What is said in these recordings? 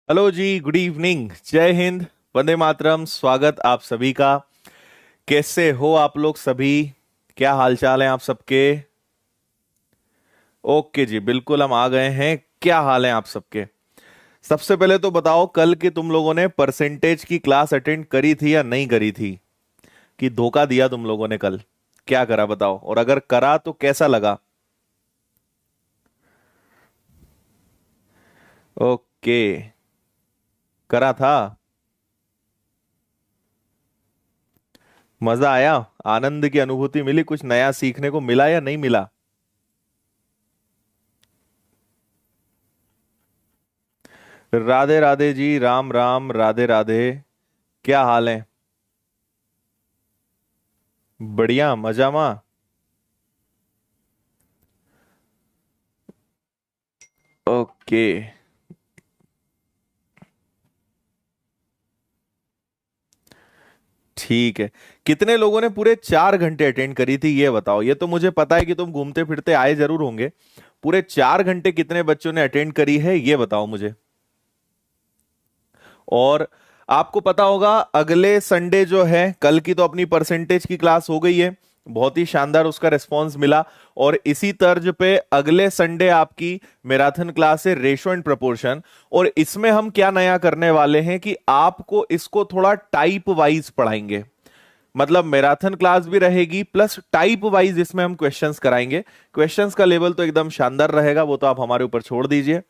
Hello जी, good evening, जय हिंद, वंदे मातरम। स्वागत आप सभी का। कैसे हो आप लोग सभी? क्या हाल चाल है आप सबके? ओके जी, बिल्कुल हम आ गए हैं। क्या हाल है आप सबके? सबसे पहले तो बताओ, कल की तुम लोगों ने परसेंटेज की क्लास अटेंड करी थी या नहीं करी थी? कि धोखा दिया तुम लोगों ने कल? क्या करा बताओ, और अगर करा तो कैसा लगा? ओके, करा था। मजा आया? आनंद की अनुभूति मिली? कुछ नया सीखने को मिला या नहीं मिला? राधे राधे जी, राम राम, राधे राधे। क्या हाल है? बढ़िया, मजा मा। ओके, ठीक है। कितने लोगों ने पूरे 4 घंटे अटेंड करी थी ये बताओ। ये तो मुझे पता है कि तुम घूमते फिरते आए जरूर होंगे। पूरे 4 घंटे कितने बच्चों ने अटेंड करी है ये बताओ मुझे। और आपको पता होगा, अगले संडे जो है, कल की तो अपनी परसेंटेज की क्लास हो गई है। बहुत ही शानदार उसका रिस्पांस मिला। और इसी तर्ज पे अगले संडे आपकी मैराथन क्लास है, रेशो एंड प्रोपोर्शन। और इसमें हम क्या नया करने वाले हैं कि आपको इसको थोड़ा टाइप वाइज पढ़ाएंगे। मतलब मैराथन क्लास भी रहेगी प्लस टाइप वाइज इसमें हम क्वेश्चंस कराएंगे। क्वेश्चंस का लेवल तो एकदम शानदार रहेगा, वो तो आप हमारे ऊपर छोड़ दीजिए।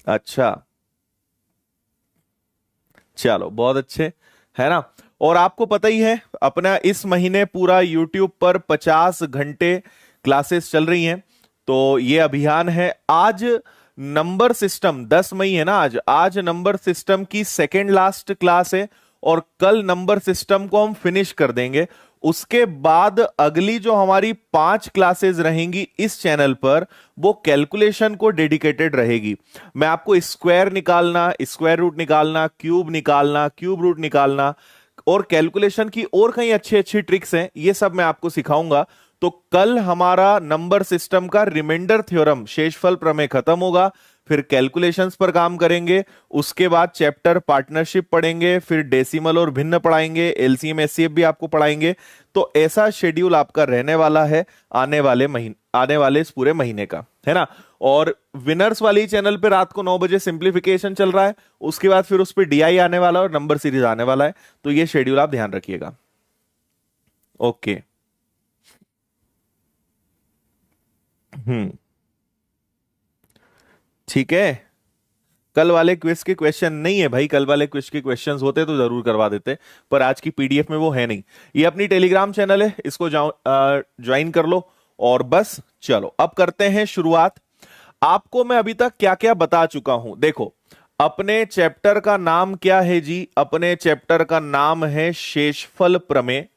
अच्छा, चलो बहुत अच्छे, है ना। और आपको पता ही है, अपना इस महीने पूरा यूट्यूब पर 50 घंटे क्लासेस चल रही हैं। तो ये अभियान है। आज नंबर सिस्टम, 10 मई है ना आज। आज नंबर सिस्टम की सेकेंड लास्ट क्लास है। और कल नंबर सिस्टम को हम फिनिश कर देंगे। उसके बाद अगली जो हमारी 5 क्लासेस रहेंगी इस चैनल पर, वो कैलकुलेशन को डेडिकेटेड रहेगी। मैं आपको स्क्वायर निकालना, स्क्वायर रूट निकालना, क्यूब निकालना, क्यूब रूट निकालना, और कैलकुलेशन की और कई अच्छी अच्छी ट्रिक्स हैं, ये सब मैं आपको सिखाऊंगा। तो कल हमारा नंबर सिस्टम का रिमाइंडर थ्योरम, शेषफल प्रमेय खत्म होगा। फिर कैलकुलेशंस पर काम करेंगे। उसके बाद चैप्टर पार्टनरशिप पढ़ेंगे, फिर डेसिमल और भिन्न पढ़ाएंगे, एलसीएम एचसीएफ भी आपको पढ़ाएंगे। तो ऐसा शेड्यूल आपका रहने वाला है आने वाले महीने, आने वाले इस पूरे महीने का, है ना। और विनर्स वाली चैनल पे रात को 9 बजे सिंप्लीफिकेशन चल रहा है। उसके बाद फिर उस पर डीआई आने वाला है और नंबर सीरीज आने वाला है। तो ये शेड्यूल आप ध्यान रखिएगा। ओके। हम्म। ठीक है। कल वाले क्विज के क्वेश्चन नहीं है भाई, कल वाले क्विज के क्वेश्चंस होते तो जरूर करवा देते। पर आज की पीडीएफ में वो है नहीं। ये अपनी टेलीग्राम चैनल है, इसको ज्वाइन कर लो। और बस चलो अब करते हैं शुरुआत। आपको मैं अभी तक क्या क्या बता चुका हूं, देखो। अपने चैप्टर का नाम क्या है जी? अपने चैप्टर का नाम है शेषफल प्रमेय।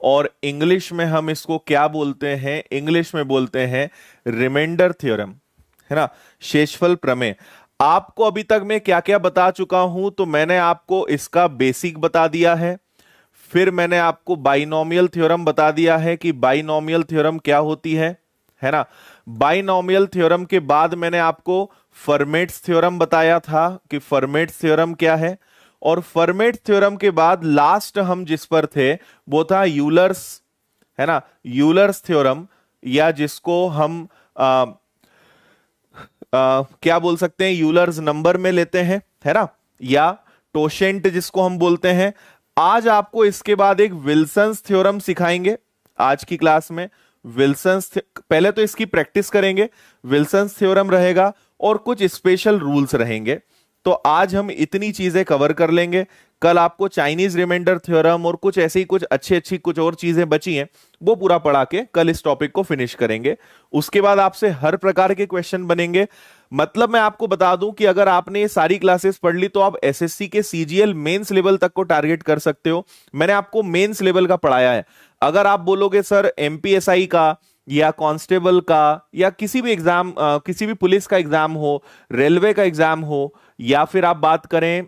और इंग्लिश में हम इसको क्या बोलते हैं? इंग्लिश में बोलते हैं रिमाइंडर थ्योरम, है ना। शेषफल प्रमेय। आपको अभी तक मैं क्या क्या बता चुका हूं? तो मैंने आपको इसका बेसिक बता दिया है। फिर मैंने आपको बाइनोमियल थ्योरम बता दिया है कि बाइनोमियल थ्योरम क्या होती है ना। बाइनोमियल थ्योरम के बाद मैंने आपको फर्मेट्स थ्योरम बताया था कि फर्मेट्स थ्योरम क्या है। और फर्मेट थ्योरम के बाद लास्ट हम जिस पर थे वो था यूलर्स, है ना, यूलर्स थ्योरम। या जिसको हम क्या बोल सकते हैं, यूलर्स नंबर में लेते हैं, है ना। या टोशेंट जिसको हम बोलते हैं। आज आपको इसके बाद एक विल्सन्स थ्योरम सिखाएंगे आज की क्लास में। पहले तो इसकी प्रैक्टिस करेंगे। विल्सन्स थ्योरम रहेगा और कुछ स्पेशल रूल्स रहेंगे। तो आज हम इतनी चीजें कवर कर लेंगे। कल आपको चाइनीज रिमाइंडर थ्योरम और कुछ ऐसी कुछ अच्छी अच्छी कुछ और चीजें बची हैं, वो पूरा पढ़ा के कल इस टॉपिक को फिनिश करेंगे। उसके बाद आपसे हर प्रकार के क्वेश्चन बनेंगे। मतलब मैं आपको बता दूं कि अगर आपने ये सारी क्लासेस पढ़ ली तो आप एसएससी के सीजीएल मेंस लेवल तक को टारगेट कर सकते हो। मैंने आपको मेंस लेवल का पढ़ाया है। अगर आप बोलोगे सर एमपीएसआई का या कांस्टेबल का या किसी भी एग्जाम, किसी भी पुलिस का एग्जाम हो, रेलवे का एग्जाम हो, या फिर आप बात करें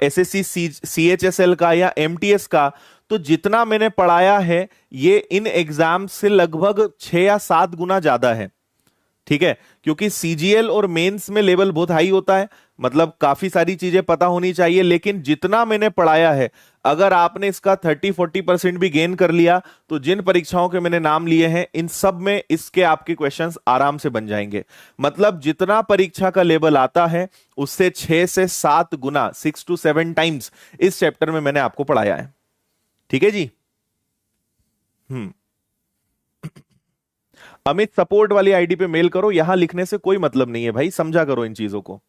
एसएससी सीएचएसएल का या एमटीएस का, तो जितना मैंने पढ़ाया है ये इन एग्जाम से लगभग 6 या 7 गुना ज्यादा है। ठीक है, क्योंकि सीजीएल और मेंस में लेवल बहुत हाई होता है, मतलब काफी सारी चीजें पता होनी चाहिए। लेकिन जितना मैंने पढ़ाया है, अगर आपने इसका 30-40% भी गेन कर लिया, तो जिन परीक्षाओं के मैंने नाम लिए हैं इन सब में इसके आपके क्वेश्चंस आराम से बन जाएंगे। मतलब जितना परीक्षा का लेवल आता है उससे 6 से 7 गुना, 6 to 7 टाइम्स इस चैप्टर में मैंने आपको पढ़ाया है। ठीक है जी। अमित सपोर्ट वाली आईडी पे मेल करो, यहां लिखने से कोई मतलब नहीं है भाई, समझा करो इन चीजों को।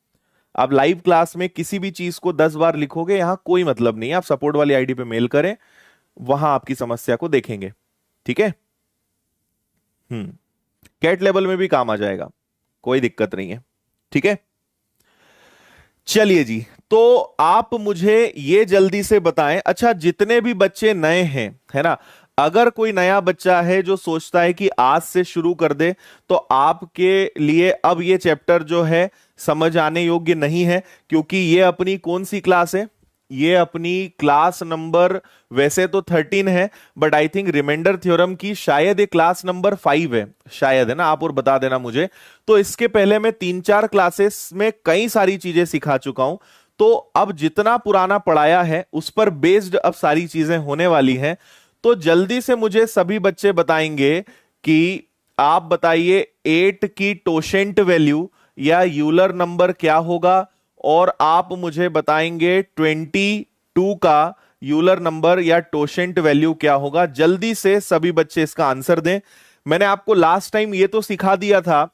आप लाइव क्लास में किसी भी चीज को 10 बार लिखोगे, यहां कोई मतलब नहीं है। आप सपोर्ट वाली आईडी पे मेल करें, वहां आपकी समस्या को देखेंगे। ठीक है। कैट लेवल में भी काम आ जाएगा, कोई दिक्कत नहीं है। ठीक है, चलिए जी। तो आप मुझे ये जल्दी से बताएं, अच्छा जितने भी बच्चे नए हैं, है ना, अगर कोई नया बच्चा है जो सोचता है कि आज से शुरू कर दे, तो आपके लिए अब ये चैप्टर जो है समझ आने योग्य नहीं है, क्योंकि ये अपनी कौन सी क्लास है, ये अपनी क्लास नंबर वैसे तो 13 है, but I think remainder theorem की शायद ये क्लास नंबर 5 है, शायद, है ना, आप और बता देना मुझे। तो इसके पहले मैं 3-4 क्लासेस में कई सारी चीजें सिखा चुका हूं, तो अब जितना पुराना पढ़ाया है उस पर बेस्ड अब सारी चीजें होने वाली हैं। तो जल्दी से मुझे सभी बच्चे बताएंगे कि आप बताइए 8 की टोशेंट वैल्यू या यूलर नंबर क्या होगा, और आप मुझे बताएंगे 22 का यूलर नंबर या टोशेंट वैल्यू क्या होगा। जल्दी से सभी बच्चे इसका आंसर दें। मैंने आपको लास्ट टाइम ये तो सिखा दिया था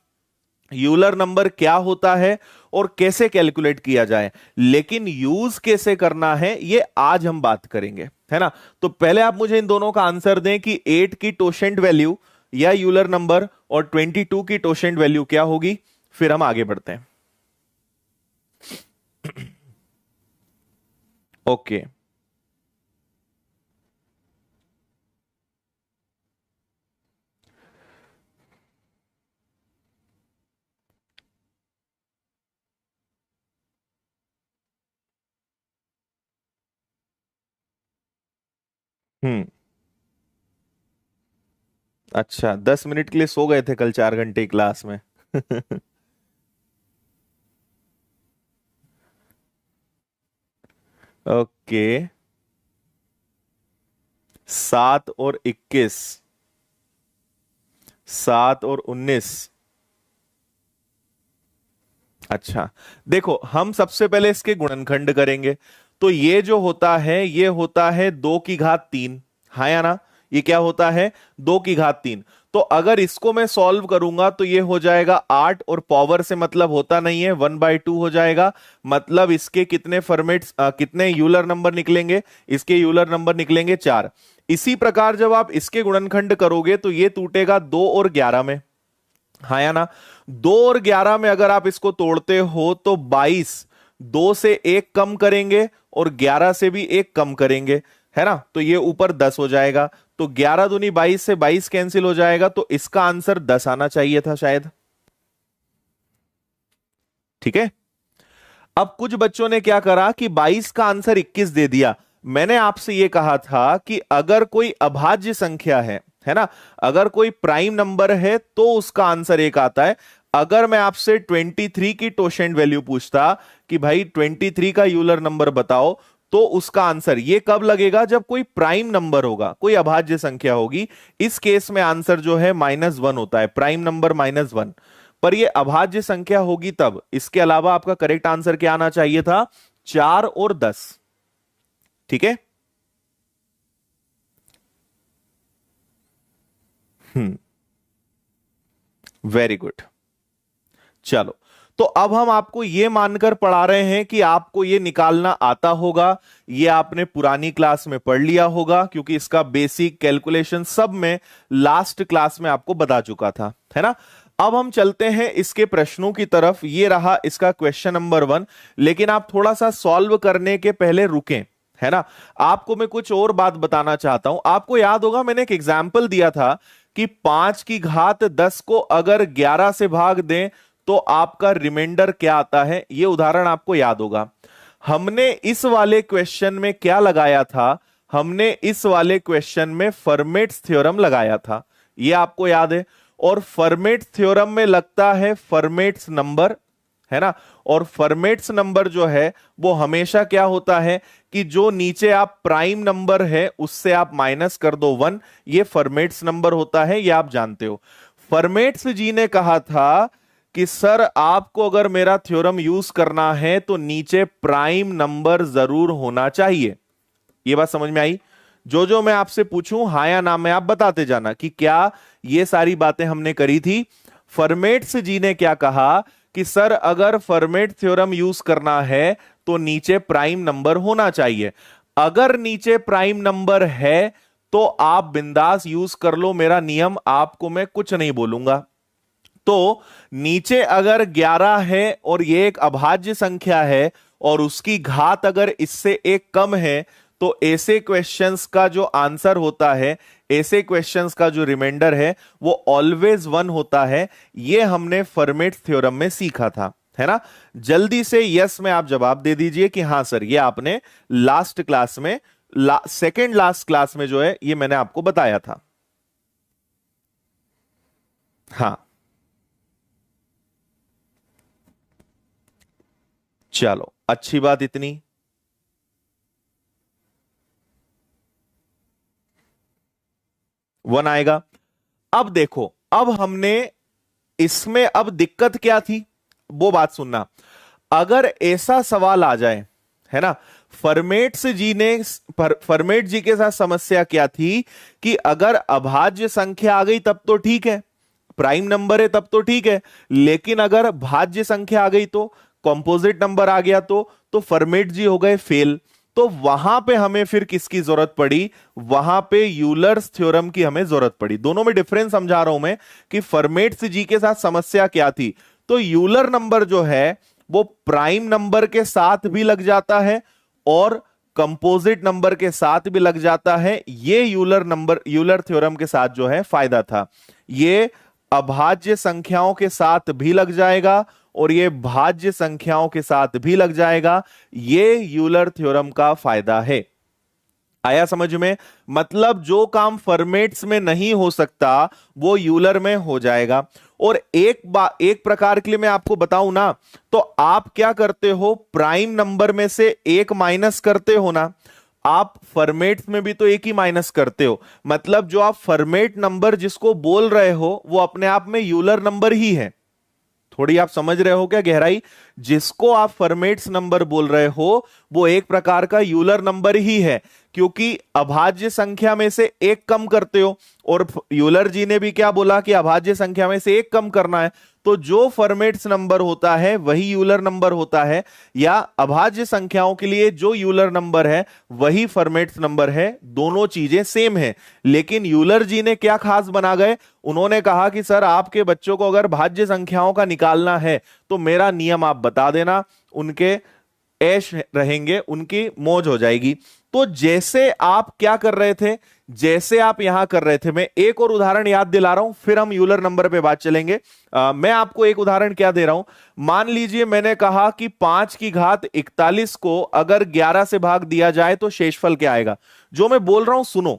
यूलर नंबर क्या होता है और कैसे कैलकुलेट किया जाए, लेकिन यूज कैसे करना है ये आज हम बात करेंगे, है ना। तो पहले आप मुझे इन दोनों का आंसर दें कि 8 की टोशेंट वैल्यू या यूलर नंबर और 22 की टोशेंट वैल्यू क्या होगी, फिर हम आगे बढ़ते हैं। ओके, हम्म, अच्छा 10 मिनट के लिए सो गए थे कल 4 घंटे क्लास में। ओके, 7 और 21, 7 और 19। अच्छा, देखो हम सबसे पहले इसके गुणनखंड करेंगे। तो ये जो होता है ये होता है 2 की घात 3, हाँ या ना, ये क्या होता है 2 की घात 3। तो अगर इसको मैं सॉल्व करूंगा तो ये हो जाएगा 8, और पावर से मतलब होता नहीं है, 1/2 हो जाएगा। मतलब इसके कितने फॉर्मेट्स, कितने यूलर नंबर निकलेंगे, इसके यूलर नंबर निकलेंगे 4। इसी प्रकार जब आप इसके गुणनखंड करोगे तो ये टूटेगा 2 और 11 में, हाँ या ना। 2 और 11 में अगर आप इसको तोड़ते हो तो 22, 2 से 1 कम करेंगे और 11 से भी 1 कम करेंगे, है ना, तो ये ऊपर 10 हो जाएगा। तो 11 दूनी 22 से 22 कैंसिल हो जाएगा, तो इसका आंसर 10 आना चाहिए था शायद। ठीक है। अब कुछ बच्चों ने क्या करा कि 22 का आंसर 21 दे दिया। मैंने आपसे यह कहा था कि अगर कोई अभाज्य संख्या है ना, अगर कोई प्राइम नंबर है तो उसका आंसर 1 आता है। अगर मैं आपसे 23 की टोशेंट वैल्यू पूछता कि भाई 23 का यूलर नंबर बताओ, तो उसका आंसर ये कब लगेगा, जब कोई प्राइम नंबर होगा, कोई अभाज्य संख्या होगी। इस केस में आंसर जो है -1 होता है, प्राइम नंबर -1। पर ये अभाज्य संख्या होगी तब। इसके अलावा आपका करेक्ट आंसर क्या आना चाहिए था, 4 और 10। ठीक है। Very good. चलो, तो अब हम आपको यह मानकर पढ़ा रहे हैं कि आपको यह निकालना आता होगा। यह आपने पुरानी क्लास में पढ़ लिया होगा, क्योंकि इसका बेसिक कैलकुलेशन सब में लास्ट क्लास में आपको बता चुका था, है ना। अब हम चलते हैं इसके प्रश्नों की तरफ। ये रहा इसका क्वेश्चन नंबर 1। लेकिन आप थोड़ा सा सॉल्व करने के पहले रुकें, है ना। आपको मैं कुछ और बात बताना चाहता हूं। आपको याद होगा मैंने एक एग्जाम्पल दिया था कि 5 की घात 10 को अगर 11 से भाग दें तो आपका रिमाइंडर क्या आता है। यह उदाहरण आपको याद होगा। हमने इस वाले क्वेश्चन में क्या लगाया था, हमने इस वाले क्वेश्चन में फर्मेट्स थ्योरम लगाया था, यह आपको याद है। और फर्मेट थ्योरम में लगता है फर्मेट्स नंबर, है ना। और फर्मेट्स नंबर जो है वो हमेशा क्या होता है कि जो नीचे आप प्राइम नंबर है उससे आप माइनस कर दो 1, ये फर्मेट्स नंबर होता है, ये आप जानते हो। फर्मेट्स जी ने कहा था कि सर आपको अगर मेरा थ्योरम यूज करना है तो नीचे प्राइम नंबर जरूर होना चाहिए। ये बात समझ में आई? जो जो मैं आपसे पूछूं हाँ या ना में आप बताते जाना कि क्या ये सारी बातें हमने करी थी। फर्मेट्स जी ने क्या कहा कि सर अगर फर्मेट थ्योरम यूज करना है तो नीचे प्राइम नंबर होना चाहिए। अगर नीचे प्राइम नंबर है तो आप बिंदास यूज कर लो, मेरा नियम आपको मैं कुछ नहीं बोलूंगा। तो नीचे अगर 11 है और ये एक अभाज्य संख्या है और उसकी घात अगर इससे एक कम है तो ऐसे क्वेश्चंस का जो आंसर होता है, ऐसे क्वेश्चंस का जो रिमाइंडर है वो ऑलवेज 1 होता है। ये हमने फर्मेट थ्योरम में सीखा था, है ना। जल्दी से यस में आप जवाब दे दीजिए कि हां सर ये आपने लास्ट क्लास में, सेकेंड लास्ट क्लास में जो है ये मैंने आपको बताया था। हाँ चलो अच्छी बात, इतनी 1 आएगा। अब देखो, अब हमने इसमें अब दिक्कत क्या थी वो बात सुनना। अगर ऐसा सवाल आ जाए, है ना, फर्मेट जी के साथ समस्या क्या थी कि अगर अभाज्य संख्या आ गई तब तो ठीक है, प्राइम नंबर है तब तो ठीक है, लेकिन अगर भाज्य संख्या आ गई तो, कंपोजिट नंबर आ गया तो फर्मेट जी हो गए फेल। तो वहां पे हमें फिर किसकी जरूरत पड़ी? वहां पे यूलर्स थ्योरम की हमें जरूरत पड़ी। दोनों में डिफरेंस समझा रहा हूं मैं कि फर्मेट्स जी के साथ समस्या क्या थी। तो यूलर नंबर जो है वो प्राइम नंबर के साथ भी लग जाता है और कंपोजिट नंबर के साथ भी लग जाता है। ये यूलर थ्योरम के साथ जो है फायदा था। ये अभाज्य संख्याओं के साथ भी लग जाएगा और ये भाज्य संख्याओं के साथ भी लग जाएगा। ये यूलर थ्योरम का फायदा है। आया समझ में? मतलब जो काम फर्मेट्स में नहीं हो सकता वो यूलर में हो जाएगा। और एक प्रकार के लिए मैं आपको बताऊं ना, तो आप क्या करते हो, प्राइम नंबर में से एक माइनस करते हो ना, आप फर्मेट्स में भी तो एक ही माइनस करते हो। मतलब जो आप फर्मेट नंबर जिसको बोल रहे हो वो अपने आप में यूलर नंबर ही है। थोड़ी आप समझ रहे हो क्या गहराई? जिसको आप फर्मेट्स नंबर बोल रहे हो वो एक प्रकार का यूलर नंबर ही है, क्योंकि अभाज्य संख्या में से एक कम करते हो। और यूलर जी ने भी क्या बोला कि अभाज्य संख्या में से एक कम करना है, तो जो फर्मेट्स नंबर होता है वही यूलर नंबर होता है, या अभाज्य संख्याओं के लिए जो यूलर नंबर है वही फर्मेट्स नंबर है। दोनों चीजें सेम है। लेकिन यूलर जी ने क्या खास बना गए, उन्होंने कहा कि सर आपके बच्चों को अगर भाज्य संख्याओं का निकालना है तो मेरा नियम आप बता देना, उनके ऐश रहेंगे, उनकी मौज हो जाएगी। तो जैसे आप क्या कर रहे थे, जैसे आप यहां कर रहे थे, मैं एक और उदाहरण याद दिला रहा हूं फिर हम यूलर नंबर पे बात चलेंगे। मैं आपको एक उदाहरण क्या दे रहा हूं, मान लीजिए मैंने कहा कि 5 की घात 41 को अगर 11 से भाग दिया जाए तो शेषफल क्या आएगा। जो मैं बोल रहा हूं सुनो,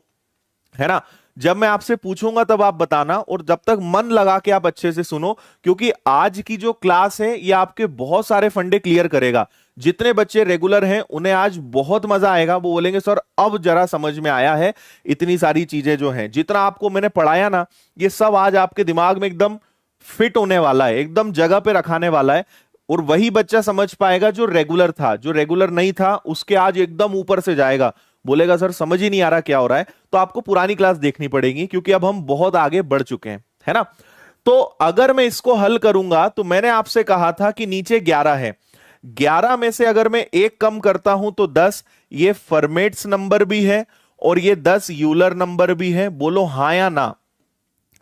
है ना। जब मैं आपसे पूछूंगा तब आप बताना, और जब तक मन लगा के आप अच्छे से सुनो, क्योंकि आज की जो क्लास है ये आपके बहुत सारे फंडे क्लियर करेगा। जितने बच्चे रेगुलर हैं उन्हें आज बहुत मजा आएगा, वो बोलेंगे सर अब जरा समझ में आया है, इतनी सारी चीजें जो हैं, जितना आपको मैंने पढ़ाया ना, ये सब आज आपके दिमाग में एकदम फिट होने वाला है, एकदम जगह पे रखाने वाला है। और वही बच्चा समझ पाएगा जो रेगुलर था, जो रेगुलर नहीं था उसके आज एकदम ऊपर से जाएगा, बोलेगा सर समझ ही नहीं आ रहा क्या हो रहा है। तो आपको पुरानी क्लास देखनी पड़ेगी क्योंकि अब हम बहुत आगे बढ़ चुके हैं, है ना। तो अगर मैं इसको हल करूंगा तो मैंने आपसे कहा था कि नीचे 11 है, 11 में से अगर मैं एक कम करता हूं तो 10, ये फर्मेट्स नंबर भी है और ये 10 यूलर नंबर भी है। बोलो हां या ना।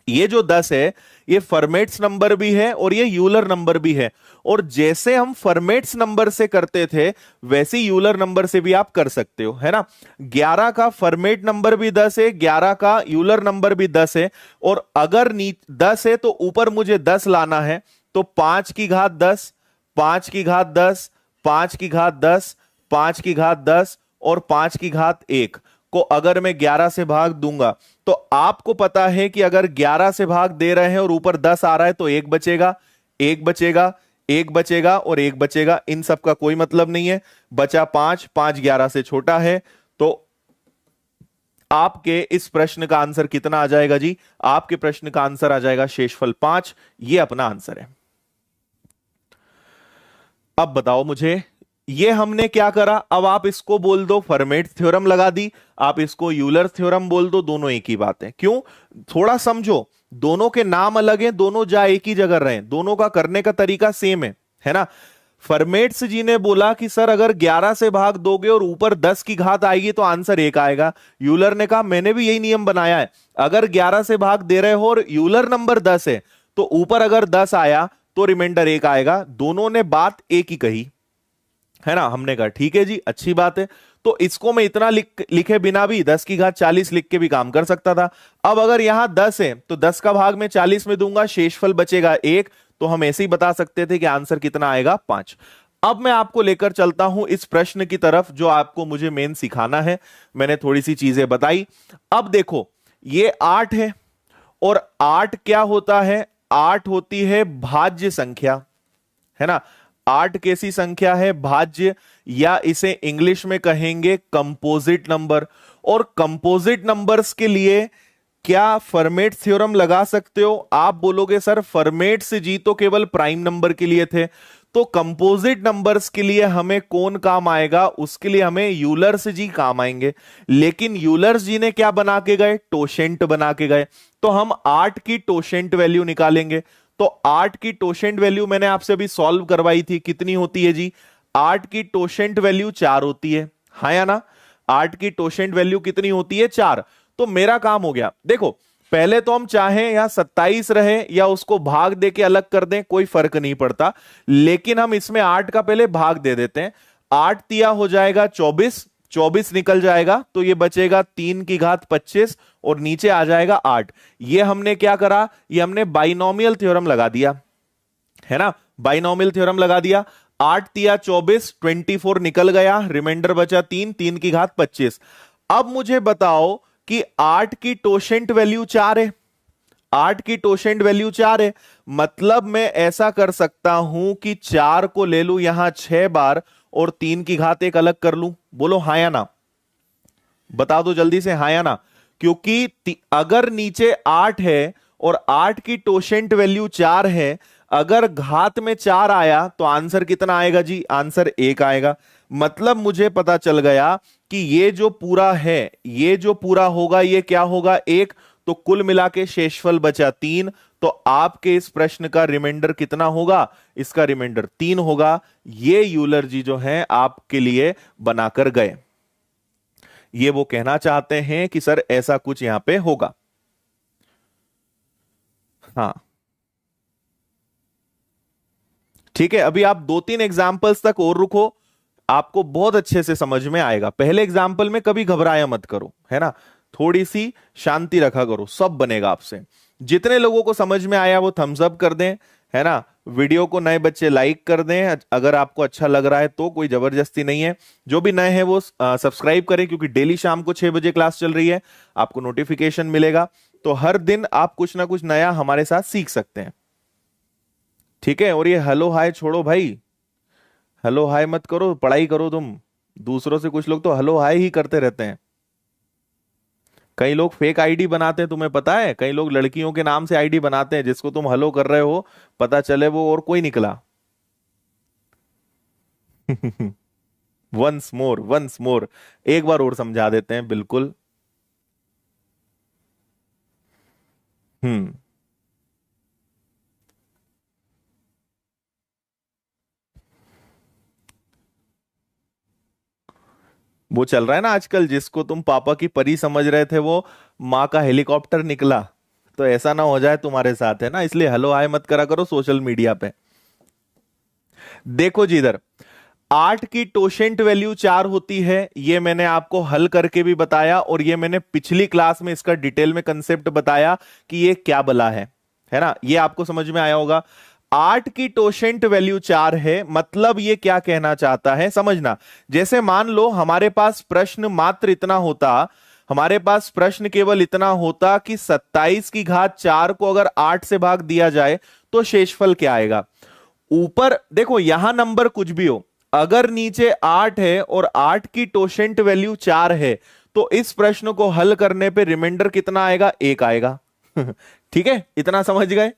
ये जो 10 है ये फर्मेट्स नंबर भी है और ये यूलर नंबर भी है। और जैसे हम फर्मेट्स नंबर से करते थे वैसे यूलर नंबर से भी आप कर सकते हो, है ना। 11 का फर्मेट नंबर भी 10 है, 11 का यूलर नंबर भी 10 है। और अगर 10 है तो ऊपर मुझे 10 लाना है, तो 5 की घात 10, 5 की घात 10, 5 की घात 10, 5 की घात 10 और 5 की घात 1। को अगर मैं 11 से भाग दूंगा तो आपको पता है कि अगर 11 से भाग दे रहे हैं और ऊपर 10 आ रहा है तो एक बचेगा, एक बचेगा, एक बचेगा और एक बचेगा। इन सब का कोई मतलब नहीं है। बचा 5, 5 11 से छोटा है। तो आपके इस प्रश्न का आंसर कितना आ जाएगा जी? आपके प्रश्न का आंसर आ जाएगा शेषफल 5। ये अपना आंसर है। अब बताओ मुझे, ये हमने क्या करा? अब आप इसको बोल दो फर्मेट थ्योरम लगा दी, आप इसको यूलर थ्योरम बोल दो, दोनों एक ही बात है। क्यों? थोड़ा समझो, दोनों के नाम अलग हैं, दोनों जा एक ही जगह रहे, दोनों का करने का तरीका सेम है ना। फर्मेट्स जी ने बोला कि सर अगर 11 से भाग दोगे और ऊपर 10 की घात आएगी तो आंसर 1 आएगा। यूलर ने कहा मैंने भी यही नियम बनाया है, अगर 11 से भाग दे रहे हो और यूलर नंबर 10 है तो ऊपर अगर 10 आया तो रिमाइंडर 1 आएगा। दोनों ने बात एक ही कही, है ना। हमने कहा ठीक है जी, अच्छी बात है। तो इसको मैं इतना लिखे बिना भी 10 की घात 40 लिख के भी काम कर सकता था। अब अगर यहां 10 है तो 10 का भाग मैं 40 में दूंगा, शेषफल बचेगा 1। तो हम ऐसे ही बता सकते थे कि आंसर कितना आएगा? 5। अब मैं आपको लेकर चलता हूं इस प्रश्न की तरफ जो आपको मुझे मेन सिखाना है। मैंने थोड़ी सी चीजें बताई। अब देखो, ये 8 है और 8 क्या होता है? 8 होती है भाज्य संख्या, है ना। 8 कैसी संख्या है? भाज्य, या इसे इंग्लिश में कहेंगे कंपोजिट नंबर। और कंपोजिट नंबर्स के लिए क्या फर्मेट थ्योरम लगा सकते हो? आप बोलोगे सर फर्मेट से जी तो केवल प्राइम नंबर के लिए थे, तो कंपोजिट नंबर्स के लिए हमें कौन काम आएगा? उसके लिए हमें यूलर्स जी काम आएंगे। लेकिन यूलर्स जी ने क्या बना के गए? टोशेंट बना के गए। तो हम 8 की टोशेंट वैल्यू निकालेंगे। तो 8 की टोशेंट वैल्यू मैंने आपसे अभी सॉल्व करवाई थी, कितनी होती है जी? 8 की टोशेंट वैल्यू 4 होती है, हाँ या ना। 8 की टोशेंट वैल्यू कितनी होती है? 4। तो मेरा काम हो गया। देखो, पहले तो हम चाहें या 27 रहे या उसको भाग दे के अलग कर दें, कोई फर्क नहीं पड़ता, लेकिन हम इसमें 8 का पहले भाग दे देते हैं। 8 तिया हो जाएगा 24, 24 निकल जाएगा तो ये बचेगा 3 की घात 25 और नीचे आ जाएगा 8। ये हमने क्या करा? ये हमने बाइनोमियल थ्योरम लगा दिया, है ना। बाइनोमियल थ्योरम लगा दिया। 8 तिया 24, 24 निकल गया, रिमाइंडर बचा 3, 3 की घात 25। अब मुझे बताओ कि 8 की टोशेंट वैल्यू 4 है। 8 की टोशेंट वैल्यू 4 है, मतलब मैं ऐसा कर सकता हूं कि 4 को ले लूं यहां 6 बार और 3 की घात 1 अलग कर लूं। बोलो हाँ या ना, बता दो जल्दी से, हाँ या ना। क्योंकि अगर नीचे 8 है और 8 की टोशेंट वैल्यू 4 है, अगर घात में 4 आया तो आंसर कितना आएगा जी? आंसर 1 आएगा। मतलब मुझे पता चल गया कि ये जो पूरा है, ये जो पूरा होगा ये क्या होगा? 1। तो कुल मिला के शेषफल बचा 3। तो आपके इस प्रश्न का रिमाइंडर कितना होगा? इसका रिमाइंडर 3 होगा। ये यूलर जी जो है आपके लिए बनाकर गए। ये वो कहना चाहते हैं कि सर ऐसा कुछ यहां पे होगा। हाँ ठीक है, अभी आप 2-3 एग्जाम्पल्स तक और रुको, आपको बहुत अच्छे से समझ में आएगा। पहले एग्जाम्पल में कभी घबराया मत करो, है ना। थोड़ी सी शांति रखा करो, सब बनेगा आपसे। जितने लोगों को समझ में आया वो थम्स अप कर दें, है ना। वीडियो को नए बच्चे लाइक कर दें, अगर आपको अच्छा लग रहा है तो, कोई जबरदस्ती नहीं है। जो भी नए हैं वो सब्सक्राइब करें, क्योंकि डेली शाम को 6 बजे क्लास चल रही है, आपको नोटिफिकेशन मिलेगा। तो हर दिन आप कुछ ना कुछ नया हमारे साथ सीख सकते हैं, ठीक है। और ये हेलो हाय छोड़ो भाई, हेलो हाय मत करो, पढ़ाई करो तुम। दूसरों से कुछ लोग तो हेलो हाय ही करते रहते हैं। कई लोग फेक आईडी बनाते हैं, तुम्हें पता है? कई लोग लड़कियों के नाम से आईडी बनाते हैं, जिसको तुम हेलो कर रहे हो पता चले वो और कोई निकला। वंस मोर, वंस मोर, एक बार और समझा देते हैं, बिल्कुल। हम्म वो चल रहा है ना आजकल, जिसको तुम पापा की परी समझ रहे थे वो माँ का हेलीकॉप्टर निकला। तो ऐसा ना हो जाए तुम्हारे साथ, है ना। इसलिए हेलो हाय मत करा करो सोशल मीडिया पे। देखो जी इधर, 8 की टोशेंट वैल्यू 4 होती है, ये मैंने आपको हल करके भी बताया, और ये मैंने पिछली क्लास में इसका डिटेल में कंसेप्ट बताया कि ये क्या बला है ना। ये आपको समझ में आया होगा। 8 की टोशेंट वैल्यू 4 है, मतलब ये क्या कहना चाहता है समझना। जैसे मान लो हमारे पास प्रश्न मात्र इतना होता, हमारे पास प्रश्न केवल इतना होता कि 27 की घात 4 को अगर 8 से भाग दिया जाए तो शेषफल क्या आएगा। ऊपर देखो यहां नंबर कुछ भी हो, अगर नीचे 8 है और 8 की टोशेंट वैल्यू 4 है तो इस प्रश्न को हल करने पे रिमाइंडर कितना आएगा, 1 आएगा। ठीक है, इतना समझ गए।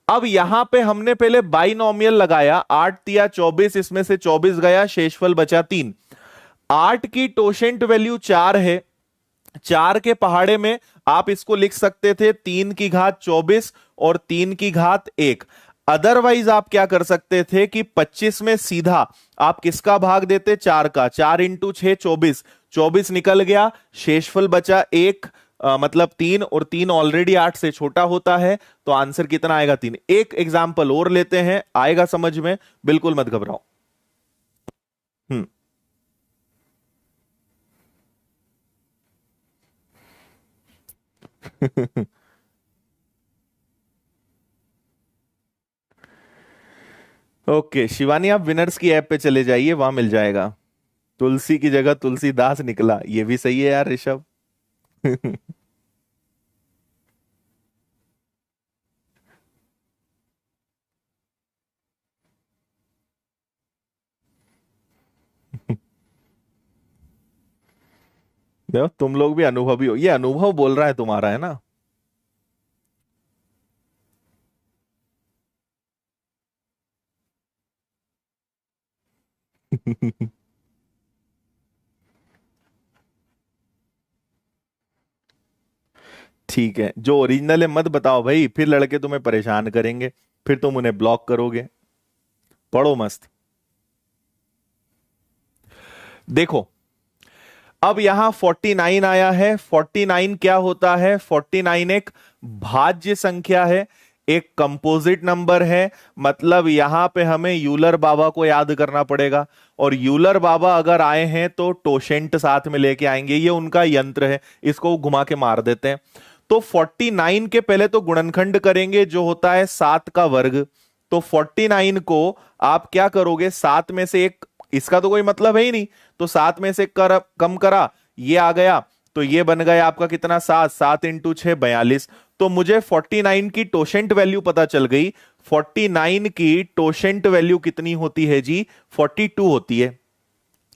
अब यहां पे हमने पहले बाइनोमियल लगाया, 8 तिया 24, इसमें से 24 गया, शेषफल बचा 3। 8 की टोशेंट वैल्यू 4 है, 4 के पहाड़े में आप इसको लिख सकते थे 3 की घात 24 और 3 की घात 1। अदरवाइज आप क्या कर सकते थे कि 25 में सीधा आप किसका भाग देते, 4 का। 4 इंटू 6 24, 24 निकल गया, शेषफल बचा 1, मतलब 3, और 3 ऑलरेडी 8 से छोटा होता है, तो आंसर कितना आएगा, 3। एक एग्जाम्पल और लेते हैं, आएगा समझ में, बिल्कुल मत घबराओ। हम्म। ओके शिवानी, आप विनर्स की ऐप पे चले जाइए, वहां मिल जाएगा। तुलसी की जगह तुलसीदास निकला, ये भी सही है यार ऋषभ। देखो तुम लोग भी अनुभवी हो, ये अनुभव बोल रहा है तुम्हारा, है ना। ठीक है, जो ओरिजिनल है मत बताओ भाई, फिर लड़के तुम्हें परेशान करेंगे, फिर तुम उन्हें ब्लॉक करोगे। पढ़ो मस्त। देखो अब यहां 49 आया है, 49 क्या होता है, 49 एक भाज्य संख्या है, एक कंपोजिट नंबर है, मतलब यहां पे हमें यूलर बाबा को याद करना पड़ेगा। और यूलर बाबा अगर आए हैं तो टोशेंट साथ में लेके आएंगे, ये उनका यंत्र है, इसको घुमा के मार देते हैं। तो 49 के पहले तो गुणनखंड करेंगे जो होता है 7 का वर्ग। तो 49 को आप क्या करोगे, 7 में से एक, इसका तो कोई मतलब है ही नहीं, तो 7 में से कम करा, ये आ गया, तो ये बन गया आपका कितना, 7, 7 इंटू 6 42। तो मुझे 49 की टोशेंट वैल्यू पता चल गई। 49 की टोशेंट वैल्यू कितनी होती है जी, 42 होती है।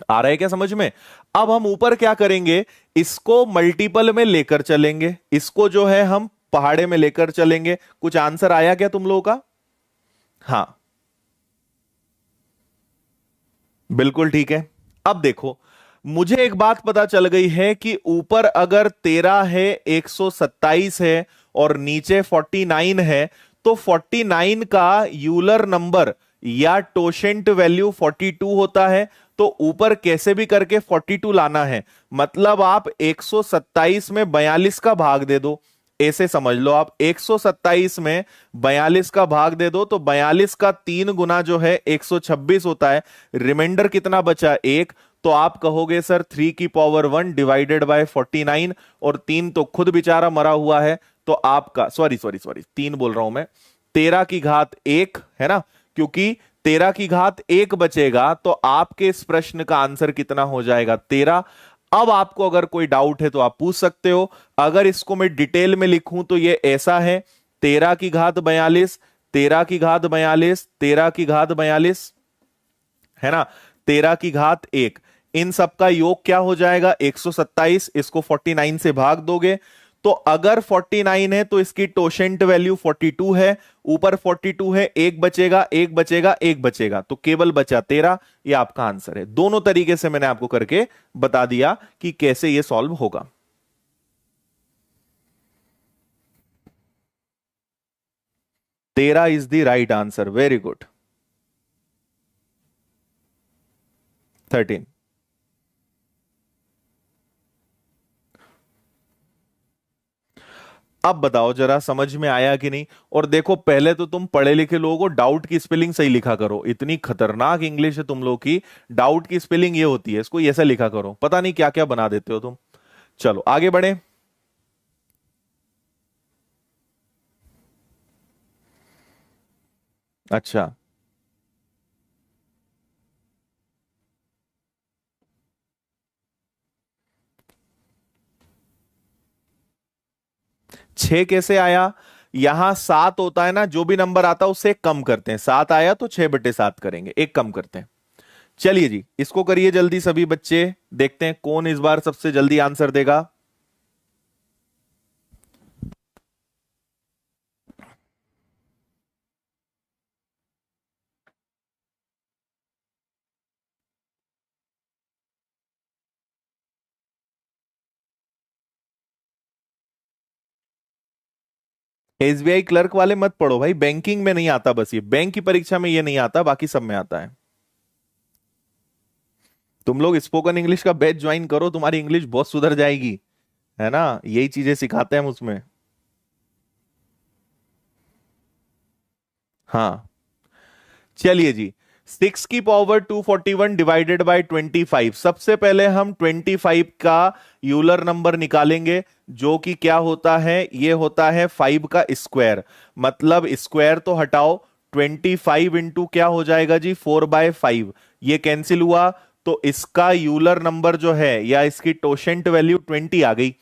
आ रहा है क्या समझ में। अब हम ऊपर क्या करेंगे, इसको मल्टीपल में लेकर चलेंगे, इसको जो है हम पहाड़े में लेकर चलेंगे। कुछ आंसर आया क्या तुम लोगों का। हाँ बिल्कुल ठीक है। अब देखो मुझे एक बात पता चल गई है कि ऊपर अगर 13 है, 127 है और नीचे 49 है, तो 49 का यूलर नंबर या टोशेंट वैल्यू 42 होता है। तो ऊपर कैसे भी करके 42 लाना है, मतलब आप 127 में 42 का भाग दे दो। ऐसे समझ लो, आप 127 में 42 का भाग दे दो तो 42 का 3 गुना जो है 126 होता है। रिमाइंडर कितना बचा, 1। तो आप कहोगे सर 3 की पावर 1 डिवाइडेड बाय 49, और 3 तो खुद बेचारा मरा हुआ है, तो आपका, सॉरी सॉरी सॉरी 3 बोल रहा हूं मैं, 13 की घात 1 है ना, क्योंकि 13 की घात 1 बचेगा तो आपके इस प्रश्न का आंसर कितना हो जाएगा, 13। अब आपको अगर कोई डाउट है तो आप पूछ सकते हो। अगर इसको मैं डिटेल में लिखूं तो ये ऐसा है, 13 की घात 42, 13 की घात 42, 13 की घात 42, है ना, 13 की घात 1, इन सब का योग क्या हो जाएगा, 127। इसको 49 से भाग दोगे तो अगर 49 है तो इसकी टोशेंट वैल्यू 42 है, ऊपर 42 है, एक बचेगा, एक बचेगा, एक बचेगा, तो केवल बचा 13। ये आपका आंसर है। दोनों तरीके से मैंने आपको करके बता दिया कि कैसे ये सॉल्व होगा। 13 is the right answer, very good. 13। अब बताओ जरा समझ में आया कि नहीं। और देखो पहले तो तुम पढ़े लिखे लोगों को डाउट की स्पेलिंग सही लिखा करो, इतनी खतरनाक इंग्लिश है तुम लोग की। डाउट की स्पेलिंग ये होती है, इसको ऐसा लिखा करो, पता नहीं क्या क्या बना देते हो तुम। चलो आगे बढ़े। अच्छा, 6 कैसे आया? यहां 7 होता है ना, जो भी नंबर आता है उससे एक कम करते हैं। 7 आया तो 6/7 करेंगे, एक कम करते हैं। चलिए जी, इसको करिए जल्दी सभी बच्चे। देखते हैं कौन इस बार सबसे जल्दी आंसर देगा। एसबीआई क्लर्क वाले मत पढ़ो भाई, बैंकिंग में नहीं आता, बस ये बैंक की परीक्षा में ये नहीं आता, बाकी सब में आता है। तुम लोग स्पोकन इंग्लिश का बैच ज्वाइन करो, तुम्हारी इंग्लिश बहुत सुधर जाएगी। है ना, यही चीजें सिखाते हैं हम उसमें। हाँ, चलिए जी। 6 की पावर 241 डिवाइडेड बाई 25। सबसे पहले हम 25 का यूलर नंबर निकालेंगे, जो कि क्या होता है, ये होता है 5 का स्क्वायर। मतलब स्क्वायर तो हटाओ, 25 इंटू क्या हो जाएगा जी, 4/5। ये कैंसिल हुआ, तो इसका यूलर नंबर जो है या इसकी टोशेंट वैल्यू 20 आ गई।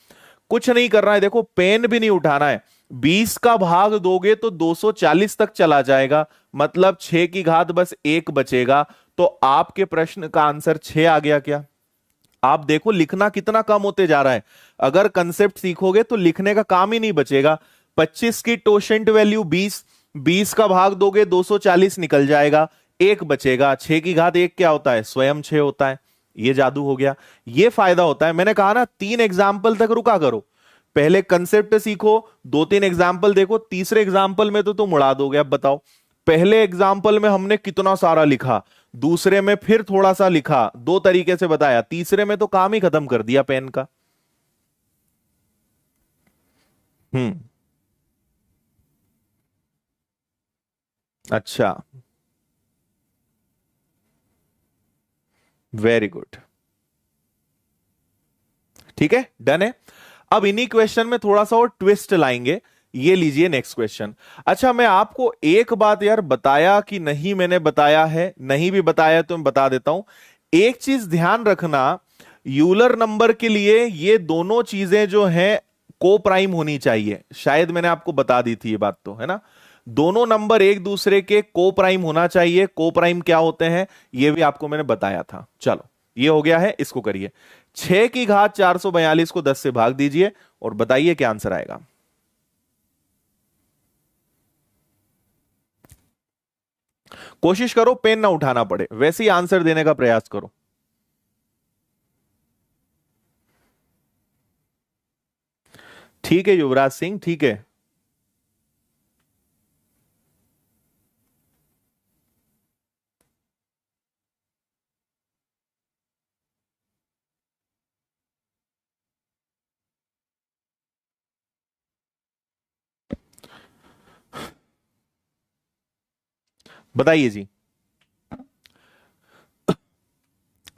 कुछ नहीं करना है, देखो पेन भी नहीं उठाना है। 20 का भाग दोगे तो 240 तक चला जाएगा, मतलब 6 की घात बस एक बचेगा। तो आपके प्रश्न का आंसर 6 आ गया क्या? आप देखो लिखना कितना कम होते जा रहा है। अगर कंसेप्ट सीखोगे तो लिखने का काम ही नहीं बचेगा। 25 की टोशेंट वैल्यू 20, 20 का भाग दोगे 240 निकल जाएगा, एक बचेगा। 6 की घात एक क्या होता है, स्वयं 6 होता है। ये जादू हो गया। ये फायदा होता है, मैंने कहा ना 3 एग्जाम्पल तक रुका करो। पहले कंसेप्ट सीखो, 2-3 एग्जाम्पल देखो, तीसरे एग्जाम्पल में तो तुम उड़ा दोगे। अब बताओ, पहले एग्जाम्पल में हमने कितना सारा लिखा, दूसरे में फिर थोड़ा सा लिखा, दो तरीके से बताया, तीसरे में तो काम ही खत्म कर दिया पेन का। हम्म। अच्छा, वेरी गुड। ठीक है, डन है। अब इन्हीं क्वेश्चन में थोड़ा सा और ट्विस्ट लाएंगे। ये लीजिए नेक्स्ट क्वेश्चन। अच्छा, मैं आपको एक बात यार बताया कि नहीं, मैंने बताया है, नहीं भी बताया तो मैं बता देता हूं। एक चीज ध्यान रखना, यूलर नंबर के लिए ये दोनों चीजें जो हैं को प्राइम होनी चाहिए। शायद मैंने आपको बता दी थी ये बात, तो है ना। दोनों नंबर एक दूसरे के को प्राइम होना चाहिए। को प्राइम क्या होते हैं, ये भी आपको मैंने बताया था। चलो, ये हो गया है, इसको करिए। 6 की घात 442 को 10 से भाग दीजिए और बताइए क्या आंसर आएगा। कोशिश करो पेन ना उठाना पड़े, वैसे ही आंसर देने का प्रयास करो। ठीक है युवराज सिंह, ठीक है। बताइए जी।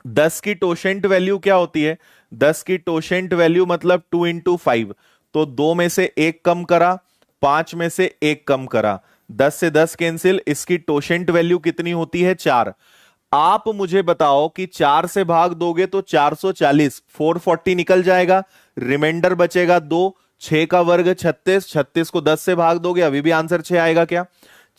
10 की टोशेंट वैल्यू क्या होती है? 10 की टोशेंट वैल्यू मतलब 2 इंटू 5। तो 2 में से एक कम करा, 5 में से एक कम करा, 10 से 10 कैंसिल। इसकी टोशेंट वैल्यू कितनी होती है, 4। आप मुझे बताओ कि 4 से भाग दोगे तो 440, 440 निकल जाएगा, रिमाइंडर बचेगा 2। 6 का वर्ग 36, 36 को 10 से भाग दोगे अभी भी आंसर 6 आएगा क्या?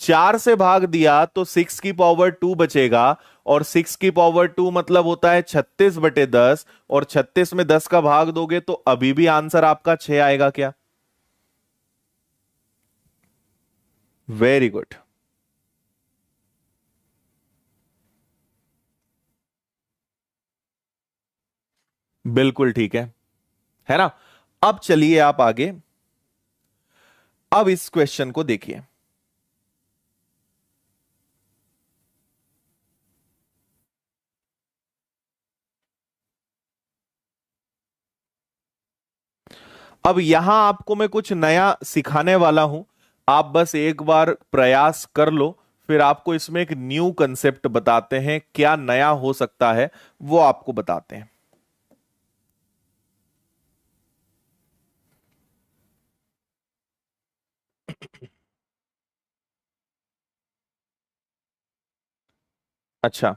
4 से भाग दिया तो 6 की पावर 2 बचेगा, और 6 की पावर 2 मतलब होता है 36/10, और 36 में 10 का भाग दोगे तो अभी भी आंसर आपका 6 आएगा क्या? Very good. बिल्कुल ठीक है ना। अब चलिए आप आगे। अब इस क्वेश्चन को देखिए। अब यहां आपको मैं कुछ नया सिखाने वाला हूं, आप बस एक बार प्रयास कर लो, फिर आपको इसमें एक न्यू कंसेप्ट बताते हैं, क्या नया हो सकता है वो आपको बताते हैं। अच्छा,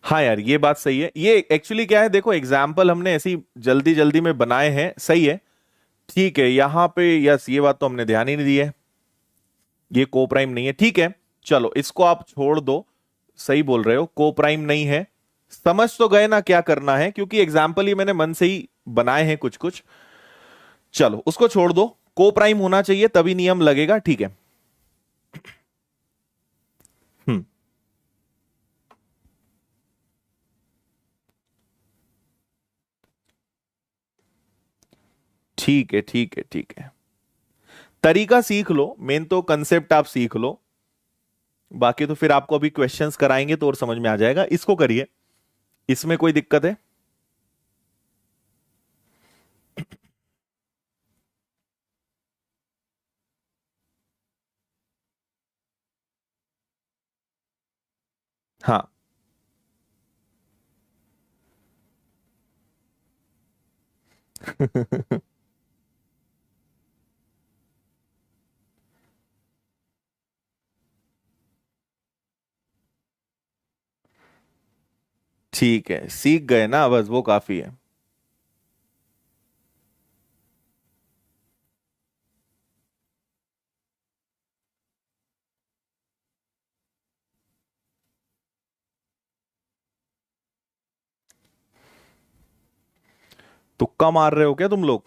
हाँ यार ये बात सही है। ये एक्चुअली क्या है, देखो एग्जाम्पल हमने ऐसी जल्दी जल्दी में बनाए हैं, सही है, ठीक है। यहां पे यस, ये बात तो हमने ध्यान ही नहीं दी है, ये को प्राइम नहीं है, ठीक है। चलो इसको आप छोड़ दो, सही बोल रहे हो, को प्राइम नहीं है। समझ तो गए ना क्या करना है, क्योंकि एग्जाम्पल ही मैंने मन से ही बनाए हैं कुछ कुछ। चलो उसको छोड़ दो, को प्राइम होना चाहिए तभी नियम लगेगा, ठीक है। हम्म, ठीक है ठीक है ठीक है। तरीका सीख लो, मेन तो कंसेप्ट आप सीख लो, बाकी तो फिर आपको अभी क्वेश्चंस कराएंगे तो और समझ में आ जाएगा। इसको करिए, इसमें कोई दिक्कत है? हाँ। ठीक है, सीख गए ना, बस वो काफी है। तुक्का मार रहे हो क्या तुम लोग?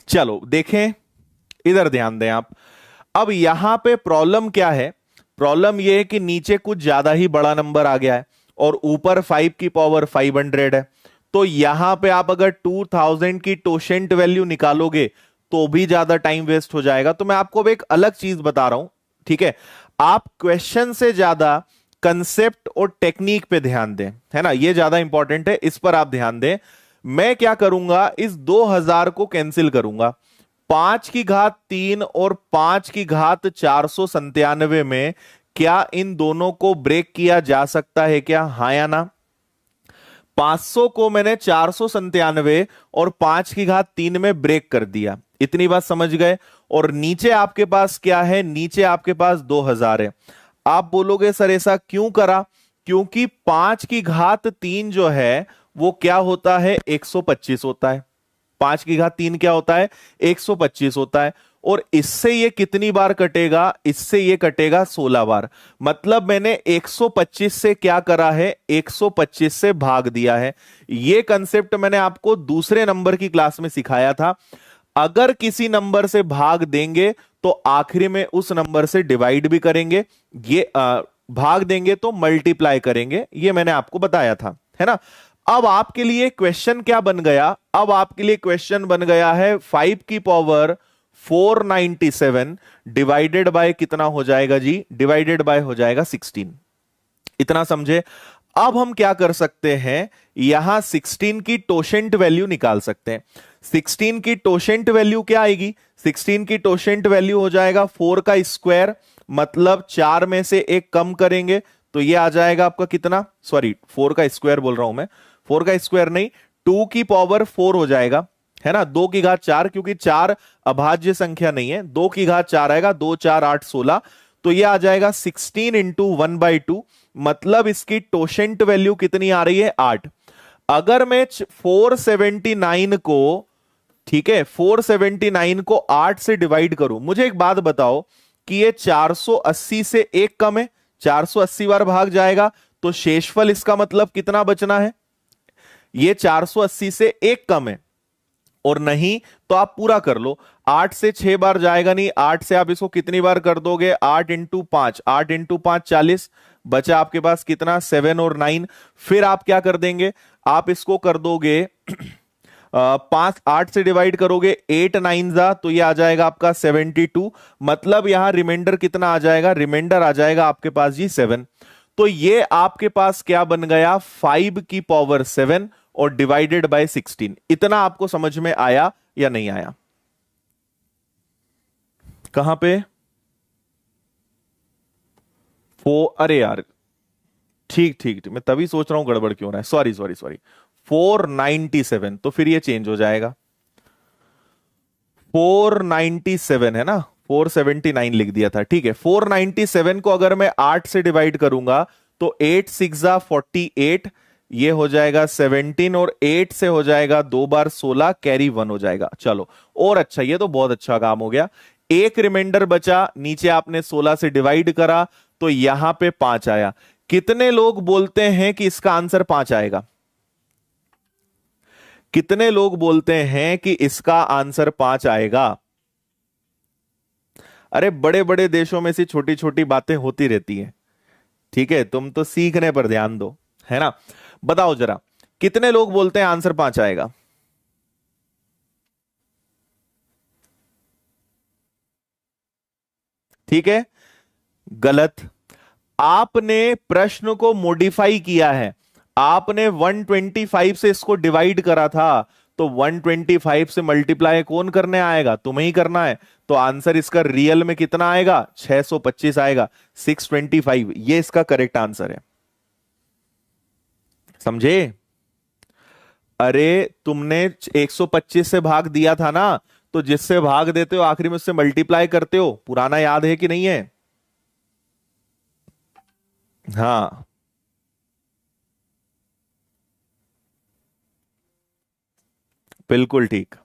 चलो देखें, इधर ध्यान दें आप। अब यहां पे प्रॉब्लम क्या है, प्रॉब्लम यह है कि नीचे कुछ ज्यादा ही बड़ा नंबर आ गया है और ऊपर 5 की पावर 500 है। तो यहां पे आप अगर 2000 की टोशेंट वैल्यू निकालोगे तो भी ज्यादा टाइम वेस्ट हो जाएगा। तो मैं आपको अब एक अलग चीज बता रहा हूं, ठीक है। आप क्वेश्चन से ज्यादा कंसेप्ट और टेक्निक पे ध्यान दें, है ना, ये ज्यादा इंपॉर्टेंट है, इस पर आप ध्यान दें। मैं क्या करूंगा, इस 2000 को कैंसिल करूंगा। 5 की घात 3 और 5 की घात 497 में क्या इन दोनों को ब्रेक किया जा सकता है क्या, हाँ या ना? 500 को मैंने 497 और 5 की घात 3 में ब्रेक कर दिया, इतनी बात समझ गए। और नीचे आपके पास क्या है, नीचे आपके पास 2000 है। आप बोलोगे सर ऐसा क्यों करा, क्योंकि 5 की घात 3 जो है वो क्या होता है, 125 होता है। 5 की घात 3 क्या होता है, 125 होता है। और इससे ये कितनी बार कटेगा, इससे ये कटेगा 16 बार। मतलब मैंने 125 से क्या करा है, 125 से भाग दिया है। ये कंसेप्ट मैंने आपको दूसरे नंबर की क्लास में सिखाया था। अगर किसी नंबर से भाग देंगे तो आखिरी में उस नंबर से डिवाइड भी करेंगे, ये भाग देंगे तो मल्टीप्लाई करेंगे, ये मैंने आपको बताया था, है ना। अब आपके लिए क्वेश्चन क्या बन गया, अब आपके लिए क्वेश्चन बन गया है 5 की पावर 497 डिवाइडेड बाय कितना हो जाएगा जी, डिवाइडेड बाय हो जाएगा 16। इतना समझे। अब हम क्या कर सकते हैं, यहां 16 की टोशेंट वैल्यू निकाल सकते हैं। 16 की टोशेंट वैल्यू क्या आएगी, 16 की टोशेंट वैल्यू हो जाएगा 4 का स्क्वायर, मतलब 4 में से एक कम करेंगे तो ये आ जाएगा आपका कितना, सॉरी 4 का स्क्वायर बोल रहा हूं मैं, 4 का स्क्वायर नहीं, 2 की पावर 4 हो जाएगा, है ना। 2 की घात 4, क्योंकि 4 अभाज्य संख्या नहीं है, 2 की घात 4 आएगा, 2 4 8 16। तो ये आ जाएगा 16 इंटू 1/2, मतलब इसकी टोशेंट वैल्यू कितनी आ रही है, 8। अगर मैं 479 को, ठीक है, 479 को 8 से डिवाइड करूं, मुझे एक बात बताओ कि ये 480 से एक कम है, 480 बार भाग जाएगा, तो शेषफल इसका मतलब कितना बचना है, ये 480 से एक कम है। और नहीं तो आप पूरा कर लो, 8 से 6 बार जाएगा नहीं, 8 से आप इसको कितनी बार कर दोगे, 8 इंटू 5, 8 इंटू 5 40, बचा आपके पास कितना, 7 और 9। फिर आप क्या कर देंगे, आप इसको कर दोगे पांच, 8 से डिवाइड करोगे 8 9 जा तो ये आ जाएगा आपका 72। मतलब यहां रिमाइंडर कितना आ जाएगा, रिमाइंडर आ जाएगा आपके पास जी 7। तो ये आपके पास क्या बन गया, 5 की पावर 7 और डिवाइडेड बाय 16। इतना आपको समझ में आया या नहीं आया? कहां पे अरे यार, ठीक ठीक ठीक, मैं तभी सोच रहा हूं गड़बड़ क्यों रहा है, सॉरी सॉरी सॉरी। 497, तो फिर ये चेंज हो जाएगा, 497 है ना, 479 लिख दिया था, ठीक है। 497 को अगर मैं 8 से डिवाइड करूंगा तो 8 6 48, ये हो जाएगा 17 और 8 से हो जाएगा 2 बार 16, कैरी 1 हो जाएगा। चलो, और अच्छा, ये तो बहुत अच्छा काम हो गया। एक रिमाइंडर बचा, नीचे आपने 16 से डिवाइड करा तो यहां पे 5 आया। कितने लोग बोलते हैं कि इसका आंसर 5 आएगा? कितने लोग बोलते हैं कि इसका आंसर 5 आएगा? अरे बड़े बड़े देशों में से छोटी छोटी बातें होती रहती हैं, ठीक है, तुम तो सीखने पर ध्यान दो, है ना। बताओ जरा, कितने लोग बोलते हैं आंसर 5 आएगा? ठीक है, गलत। आपने प्रश्न को मॉडिफाई किया है, आपने 125 से इसको डिवाइड करा था, तो 125 से मल्टीप्लाई कौन करने आएगा, तुम्हें ही करना है। तो आंसर इसका रियल में कितना आएगा, 625 आएगा, 625, ये इसका करेक्ट आंसर है। समझे? अरे तुमने 125 से भाग दिया था ना, तो जिससे भाग देते हो आखिरी में उससे मल्टीप्लाई करते हो, पुराना याद है कि नहीं है? हाँ, बिल्कुल ठीक,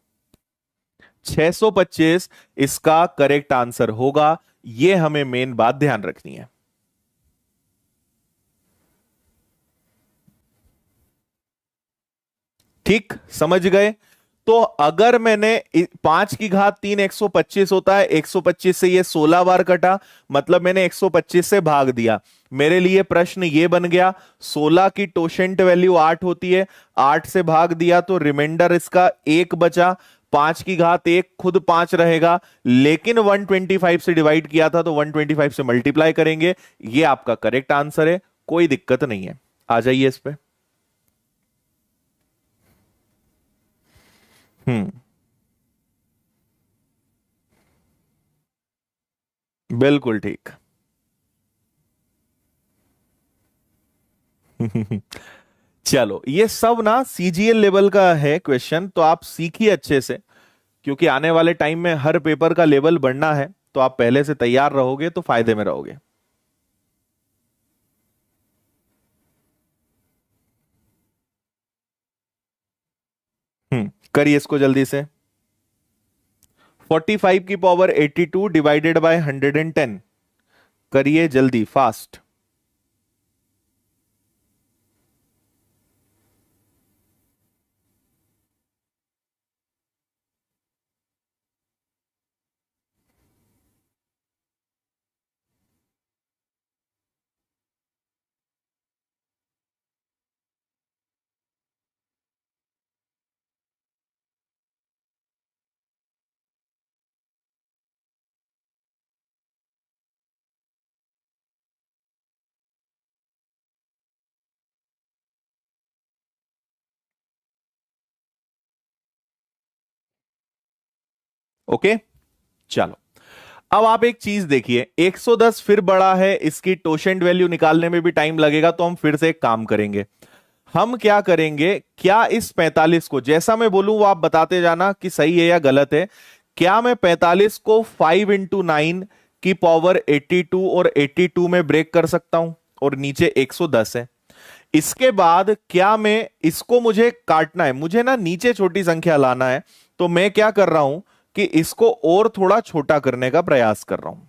625 इसका करेक्ट आंसर होगा। ये हमें मेन बात ध्यान रखनी है। ठीक, समझ गए? तो अगर मैंने 5 की घात 3 125 होता है, 125 से ये 16 बार कटा, मतलब मैंने 125 से भाग दिया। मेरे लिए प्रश्न ये बन गया, 16 की टोशेंट वैल्यू 8 होती है, 8 से भाग दिया तो रिमाइंडर इसका 1 बचा। 5 की घात 1 खुद 5 रहेगा, लेकिन 125 से डिवाइड किया था तो 125 से मल्टीप्लाई करेंगे। ये आपका करेक्ट आंसर है, कोई दिक्कत नहीं है। आ जाइए इस पे। हम्म, बिल्कुल ठीक। चलो, ये सब ना सीजीएल लेवल का है क्वेश्चन, तो आप सीखिए अच्छे से, क्योंकि आने वाले टाइम में हर पेपर का लेवल बढ़ना है, तो आप पहले से तैयार रहोगे तो फायदे में रहोगे। करिए इसको जल्दी से। 45 की पावर 82 डिवाइडेड बाय 110, करिए जल्दी, फास्ट। ओके, चलो। अब आप एक चीज देखिए, 110 फिर बड़ा है, इसकी टोशेंट वैल्यू निकालने में भी टाइम लगेगा, तो हम फिर से एक काम करेंगे। हम क्या करेंगे, क्या इस 45 को, जैसा मैं बोलूं वो आप बताते जाना कि सही है या गलत है। क्या मैं 45 को 5 इंटू 9 की पावर 82 और 82 में ब्रेक कर सकता हूं, और नीचे 110 है। इसके बाद क्या मैं इसको, मुझे काटना है, मुझे ना नीचे छोटी संख्या लाना है, तो मैं क्या कर रहा हूं कि इसको और थोड़ा छोटा करने का प्रयास कर रहा हूं।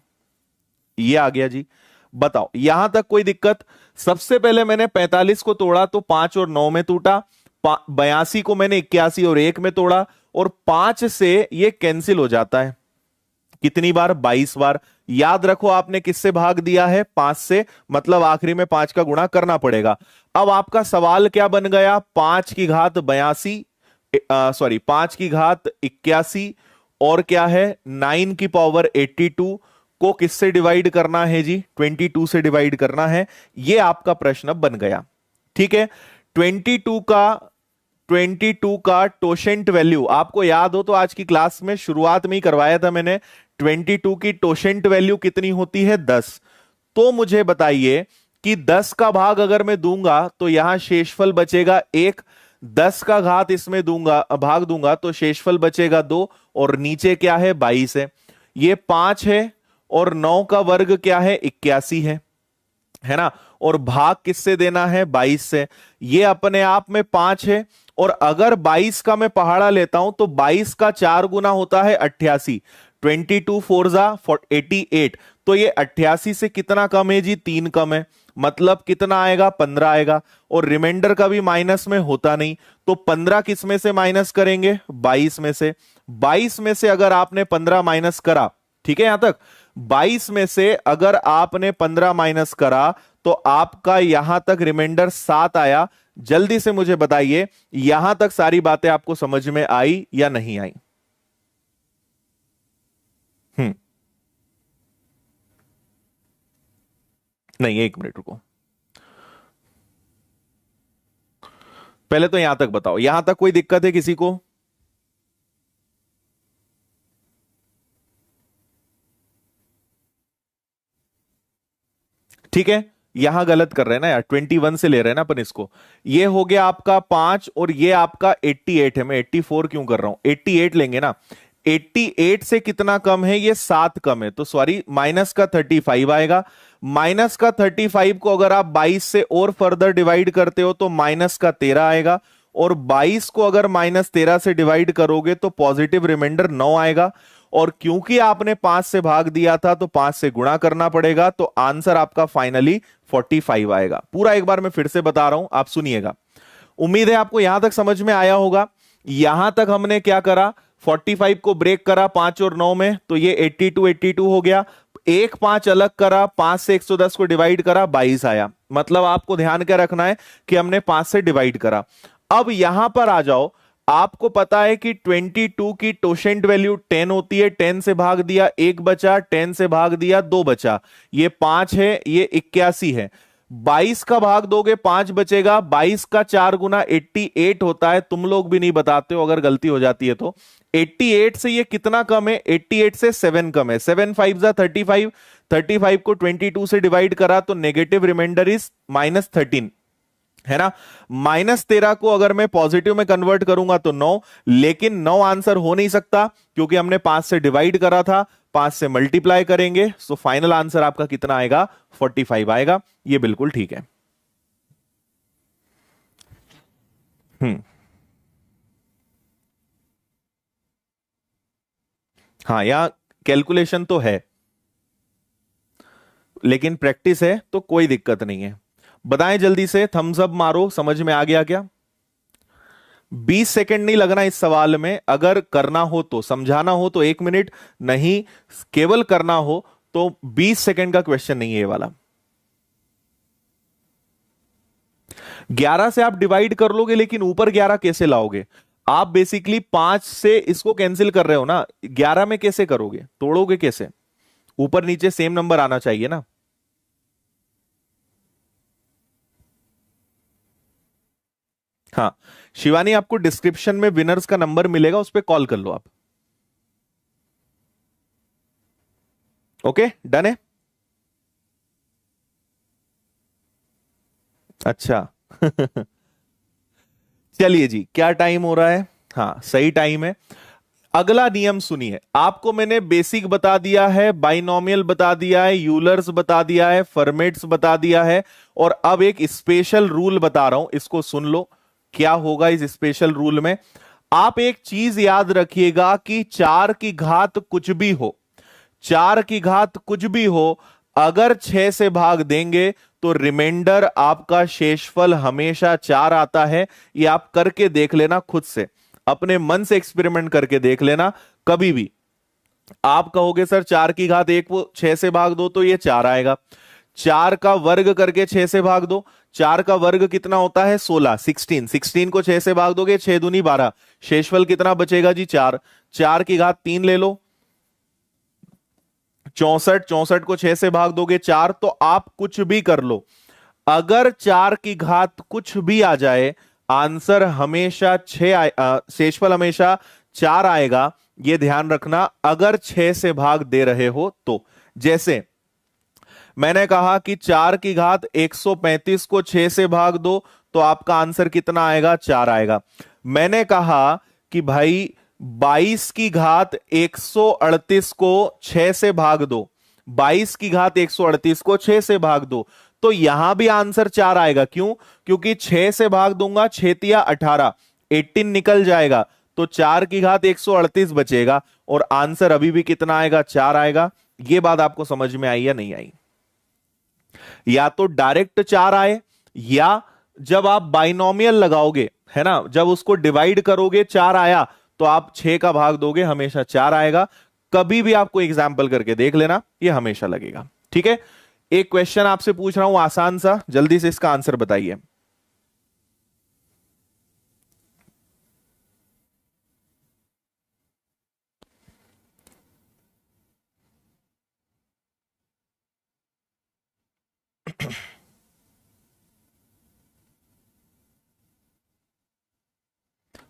ये आ गया जी। बताओ यहां तक कोई दिक्कत? सबसे पहले मैंने 45 को तोड़ा तो 5 और 9 में टूटा, 82 को मैंने 81 और 1 में तोड़ा, और 5 से ये कैंसिल हो जाता है। कितनी बार? 22 बार। याद रखो आपने किससे भाग दिया है? 5 से, मतलब आखिरी में 5 का गुणा करना पड़ेगा। अब आपका सवाल क्या बन गया? 5 की घात 82 सॉरी 5 की घात 81 और क्या है 9 की पावर 82 को किससे डिवाइड करना है जी? 22 से डिवाइड करना है। ये आपका प्रश्न बन गया। ठीक है, 22 का टोशेंट वैल्यू आपको याद हो तो आज की क्लास में शुरुआत में ही करवाया था मैंने। 22 की टोशेंट वैल्यू कितनी होती है? 10। तो मुझे बताइए कि 10 का भाग अगर मैं दूंगा तो यहां शेषफल बचेगा 1, 10 का घात इसमें दूंगा भाग दूंगा तो शेषफल बचेगा 2, और नीचे क्या है? 22 है। ये 5 है और 9 का वर्ग क्या है? 81 है ना। और भाग किससे देना है? 22 से। ये अपने आप में 5 है, और अगर 22 का मैं पहाड़ा लेता हूं तो 22 का 4 गुना होता है 88। 22 4 जा 88। तो ये 88 से कितना कम है जी? 3 कम है। मतलब कितना आएगा? 15 आएगा। और रिमाइंडर का भी माइनस में होता नहीं, तो 15 किस में से माइनस करेंगे? 22 में से। 22 में से अगर आपने 15 माइनस करा, ठीक है यहां तक, 22 में से अगर आपने 15 माइनस करा तो आपका यहां तक रिमाइंडर 7 आया। जल्दी से मुझे बताइए यहां तक सारी बातें आपको समझ में आई या नहीं आई? हम्म, नहीं, 1 मिनट रुको। पहले तो यहां तक बताओ, यहां तक कोई दिक्कत है किसी को? ठीक है, यहां गलत कर रहे हैं ना यार, 21 से ले रहे हैं ना अपन इसको। ये हो गया आपका 5 और ये आपका 88 है। मैं 84 क्यों कर रहा हूं? 88 लेंगे ना। 88 से कितना कम है? ये 7 कम है, तो सॉरी माइनस का 35 आएगा। माइनस का 35 को अगर आप 22 से और फर्दर डिवाइड करते हो तो माइनस का 13 आएगा। और 22 को अगर -13 से डिवाइड करोगे तो पॉजिटिव रिमाइंडर 9 आएगा। और क्योंकि आपने 5 से भाग दिया था तो 5 से गुणा करना पड़ेगा, तो आंसर आपका फाइनली 45 आएगा। पूरा एक बार मैं फिर से बता रहा हूं, आप सुनिएगा। उम्मीद है आपको यहां तक समझ में आया होगा। यहां तक हमने क्या करा? 45 को ब्रेक करा 5 और 9 में, तो ये 82 हो गया। एक 5 अलग करा, 5 से 110 को डिवाइड करा, 22 आया। मतलब आपको ध्यान क्या रखना है कि हमने 5 से डिवाइड करा। अब यहां पर आ जाओ, आपको पता है कि 22 की टोशेंट वैल्यू 10 होती है। 10 से भाग दिया 1 बचा, 10 से भाग दिया 2 बचा। ये 5 है, ये 81 है। 22 का भाग दोगे 5 बचेगा। 22 का 4 गुना 88 होता है। तुम लोग भी नहीं बताते हो अगर गलती हो जाती है तो। 88 से ये कितना कम है? 88 से 7 कम है। 7 5 जा 35। 35 को 22 से डिवाइड करा तो नेगेटिव रिमाइंडर इज -13, है ना। -13 को अगर मैं पॉजिटिव में कन्वर्ट करूंगा तो 9, लेकिन 9 आंसर हो नहीं सकता क्योंकि हमने 5 से डिवाइड करा था। 5 से मल्टीप्लाई करेंगे, सो फाइनल आंसर आपका कितना आएगा? 45 आएगा। ये बिल्कुल ठीक है। हम्म, हाँ, यहां कैलकुलेशन तो है, लेकिन प्रैक्टिस है तो कोई दिक्कत नहीं है। बताएं जल्दी से, थम्स अप मारो, समझ में आ गया क्या? 20 सेकंड नहीं लगना इस सवाल में। अगर करना हो तो, समझाना हो तो 1 मिनट, नहीं केवल करना हो तो 20 सेकंड का क्वेश्चन नहीं है ये वाला। 11 से आप डिवाइड कर लोगे, लेकिन ऊपर 11 कैसे लाओगे? आप बेसिकली 5 से इसको कैंसिल कर रहे हो ना, 11 में कैसे करोगे? तोड़ोगे कैसे? ऊपर नीचे सेम नंबर आना चाहिए ना। हाँ, शिवानी आपको डिस्क्रिप्शन में विनर्स का नंबर मिलेगा, उस पर कॉल कर लो आप। ओके, डन है। अच्छा चलिए जी, क्या टाइम हो रहा है? हाँ, सही टाइम है। अगला नियम सुनिए। आपको मैंने बेसिक बता दिया है, बाइनोमियल बता दिया है, यूलर्स बता दिया है, फॉर्मेट्स बता दिया है, और अब एक स्पेशल रूल बता रहा हूं, इसको सुन लो। क्या होगा इस स्पेशल रूल में? आप एक चीज याद रखिएगा कि 4 की घात कुछ भी हो, 4 की घात कुछ भी हो, अगर 6 से भाग देंगे तो रिमाइंडर आपका शेषफल हमेशा 4 आता है। ये आप करके देख लेना, खुद से अपने मन से एक्सपेरिमेंट करके देख लेना। कभी भी आप कहोगे सर 4 की घात 1 को 6 से भाग दो तो ये 4 आएगा, 4 का वर्ग करके 6 से भाग दो। 4 का वर्ग कितना होता है? 16। 16 को 6 से भाग दोगे, 6 दूनी 12। शेषफल कितना बचेगा जी? 4। 4 की घात 3 ले लो। 64, 64 को 6 से भाग दोगे 4। तो आप कुछ भी कर लो, अगर 4 की घात कुछ भी आ जाए, आंसर हमेशा 6 शेषफल हमेशा 4 आएगा। यह ध्यान रखना, अगर 6 से भाग दे रहे हो तो। जैसे मैंने कहा कि 4 की घात 135 को 6 से भाग दो तो आपका आंसर कितना आएगा? 4 आएगा। मैंने कहा कि भाई 22 की घात 138 को 6 से भाग दो, 22 की घात 138 को 6 से भाग दो, तो यहां भी आंसर 4 आएगा। क्यों? क्योंकि 6 से भाग दूंगा, 6 तिया 18, 18 निकल जाएगा, तो 4 की घात 138 बचेगा और आंसर अभी भी कितना आएगा? 4 आएगा। यह बात आपको समझ में आई या नहीं आई? या तो डायरेक्ट 4 आए, या जब आप बाइनोमियल लगाओगे, है ना, जब उसको डिवाइड करोगे 4 आया तो आप 6 का भाग दोगे, हमेशा 4 आएगा। कभी भी आपको एग्जाम्पल करके देख लेना, ये हमेशा लगेगा। ठीक है, एक क्वेश्चन आपसे पूछ रहा हूं आसान सा, जल्दी से इसका आंसर बताइए।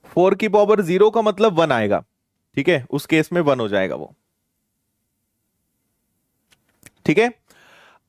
फोर की पावर 0 का मतलब 1 आएगा। ठीक है, उस केस में 1 हो जाएगा वो। ठीक है,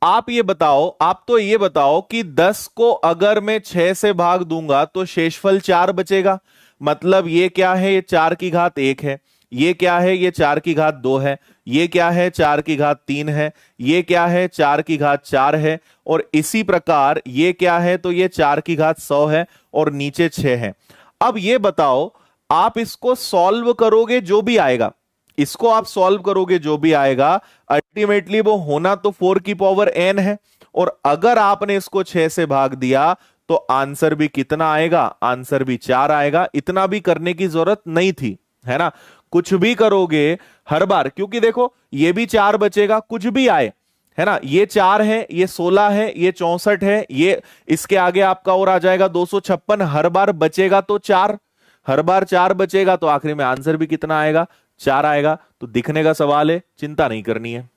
आप ये बताओ, आप तो ये बताओ कि 10 को अगर मैं 6 से भाग दूंगा तो शेषफल 4 बचेगा। मतलब ये क्या है? ये 4 की घात 1 है। ये क्या है? ये 4 की घात 2 है। ये क्या है? 4 की घात 3 है। ये क्या है? 4 की घात 4 है। और इसी प्रकार ये क्या है? तो ये 4 की घात 100 है और नीचे 6 है। अब ये बताओ, आप इसको सॉल्व करोगे, जो भी आएगा, इसको आप सॉल्व करोगे, जो भी आएगा, अल्टीमेटली वो होना तो 4 की पावर n है। और अगर आपने इसको 6 से भाग दिया तो आंसर भी कितना आएगा? आंसर भी 4 आएगा। इतना भी करने की जरूरत नहीं थी, है ना। कुछ भी करोगे हर बार, क्योंकि देखो ये भी 4 बचेगा, कुछ भी आए, है ना। ये 4 है, ये 16 है, ये 64 है, ये इसके आगे आपका और आ जाएगा 256। हर बार बचेगा तो 4, हर बार 4 बचेगा तो आखिरी में आंसर भी कितना आएगा? 4 आएगा। तो दिखने का सवाल है, चिंता नहीं करनी है।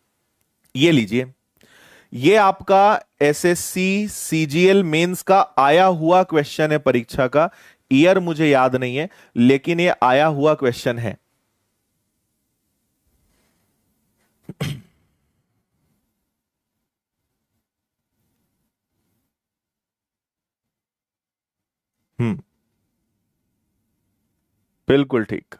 ये लीजिए, ये आपका एसएससी सीजीएल मेंस का आया हुआ क्वेश्चन है। परीक्षा का ईयर मुझे याद नहीं है, लेकिन ये आया हुआ क्वेश्चन है। हम्म, बिल्कुल ठीक।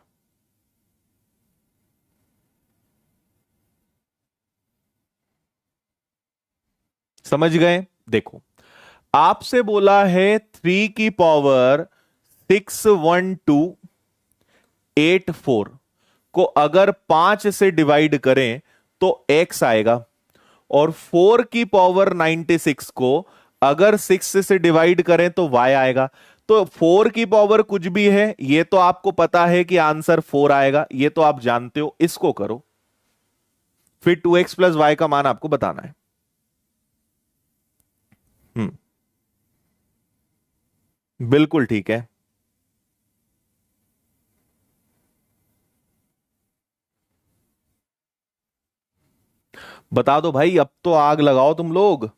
समझ गए? देखो, आपसे बोला है 3 की पावर 61284 को अगर 5 से डिवाइड करें तो x आएगा, और 4 की पावर 96 को अगर 6 से डिवाइड करें तो y आएगा। तो 4 की पावर कुछ भी है, ये तो आपको पता है कि आंसर 4 आएगा, ये तो आप जानते हो। इसको करो, फिर 2x प्लस वाई का मान आपको बताना है। बिल्कुल ठीक है। बता दो भाई, अब तो आग लगाओ तुम लोग।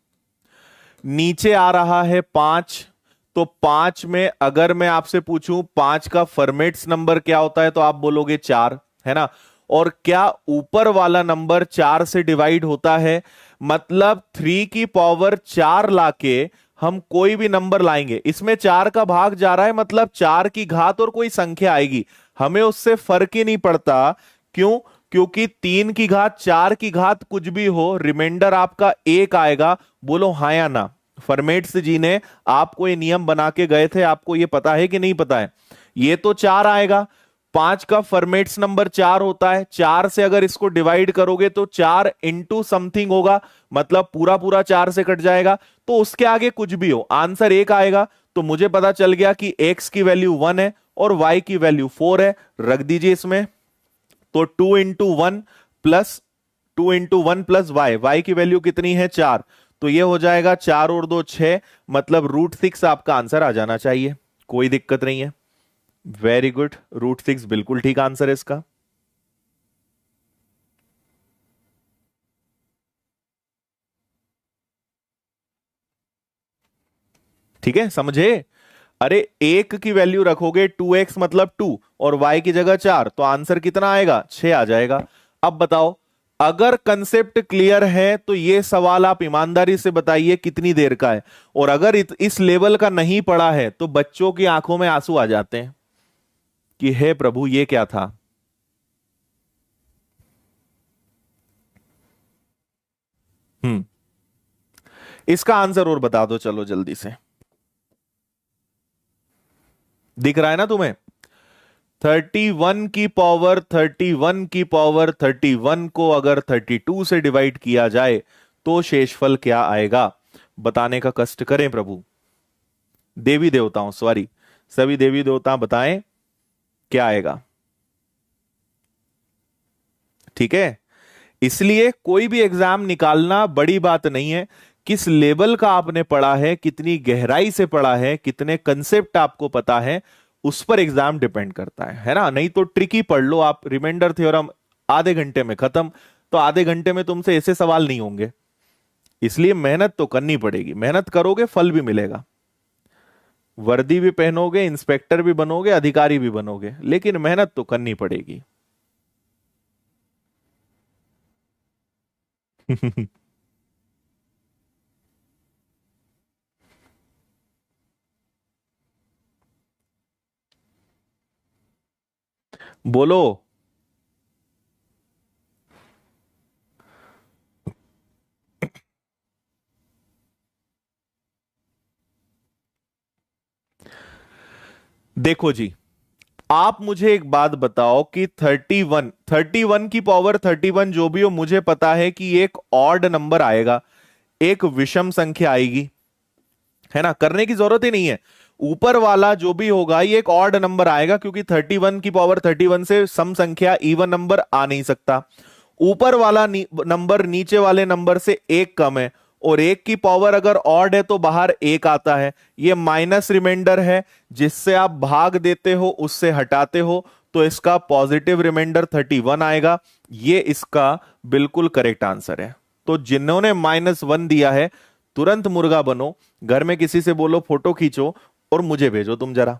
नीचे आ रहा है 5, तो 5 में अगर मैं आपसे पूछूं 5 का फर्मेट्स नंबर क्या होता है, तो आप बोलोगे 4, है ना। और क्या ऊपर वाला नंबर 4 से डिवाइड होता है? मतलब 3 की पावर 4 लाके हम कोई भी नंबर लाएंगे, इसमें 4 का भाग जा रहा है, मतलब 4 की घात और कोई संख्या आएगी, हमें उससे फर्क ही नहीं पड़ता। क्यों? क्योंकि 3 की घात, 4 की घात कुछ भी हो, रिमाइंडर आपका 1 आएगा। बोलो हाँ या ना। फर्मेट्स जी ने आपको ये नियम बना के गए थे, आपको ये पता है कि नहीं पता है? ये तो 4 आएगा, 5 का फर्मेट्स नंबर 4 होता है। 4 से अगर इसको डिवाइड करोगे तो 4 इंटू समथिंग होगा, मतलब पूरा पूरा 4 से कट जाएगा, तो उसके आगे कुछ भी हो आंसर 1 आएगा। तो मुझे पता चल गया कि x की वैल्यू 1 है और y की वैल्यू 4 है। रख दीजिए इसमें। तो 2 into 1 plus 2 into 1 plus Y, Y की वैल्यू कितनी है? 4। तो ये हो जाएगा 4 और 2 6, मतलब √6 आपका आंसर आ जाना चाहिए। कोई दिक्कत नहीं है, वेरी गुड, √6 बिल्कुल ठीक आंसर है इसका। ठीक है, समझे? अरे एक की वैल्यू रखोगे 2x मतलब 2 और y की जगह 4, तो आंसर कितना आएगा? 6 आ जाएगा। अब बताओ, अगर कंसेप्ट क्लियर है तो ये सवाल आप ईमानदारी से बताइए कितनी देर का है, और अगर इस लेवल का नहीं पड़ा है तो बच्चों की आंखों में आंसू आ जाते हैं कि हे प्रभु ये क्या था। हम्म, इसका आंसर और बता दो चलो जल्दी से। दिख रहा है ना तुम्हें? 31 की पावर 31 की पावर 31 को अगर 32 से डिवाइड किया जाए तो शेषफल क्या आएगा? बताने का कष्ट करें प्रभु। देवी देवताओं, सॉरी, सभी देवी देवता बताएं क्या आएगा। ठीक है, इसलिए कोई भी एग्जाम निकालना बड़ी बात नहीं है। किस लेवल का आपने पढ़ा है, कितनी गहराई से पढ़ा है, कितने कंसेप्ट आपको पता है, उस पर एग्जाम डिपेंड करता है ना? नहीं तो ट्रिकी पढ़ लो आप, रिमाइंडर थ्योरम आधे घंटे में खत्म, तो आधे घंटे में तुमसे ऐसे सवाल नहीं होंगे। इसलिए मेहनत तो करनी पड़ेगी, मेहनत करोगे फल भी मिलेगा। वर्दी भी पहनोगे, इंस्पेक्टर भी बनोगे, अधिकारी भी बनोगे, लेकिन मेहनत तो करनी पड़ेगी। बोलो। देखो जी, आप मुझे एक बात बताओ कि 31 की पावर 31 जो भी हो, मुझे पता है कि एक ऑड नंबर आएगा, एक विषम संख्या आएगी, है ना? करने की जरूरत ही नहीं है। ऊपर वाला जो भी होगा ये एक ऑड नंबर आएगा, क्योंकि 31 की पावर 31 से सम संख्या इवन नंबर आ नहीं सकता। ऊपर वाला नंबर नीचे वाले नंबर से एक कम है, और एक की पावर अगर ऑड है तो बाहर एक आता है। ये माइनस रिमाइंडर है, जिससे आप भाग देते हो, उससे हटाते हो, तो इसका पॉजिटिव रिमाइंडर 31 आएगा। ये इसका बिल्कुल करेक्ट आंसर है। तो जिन्होंने -1 दिया है, तुरंत मुर्गा बनो, घर में किसी से बोलो फोटो खींचो और मुझे भेजो तुम जरा,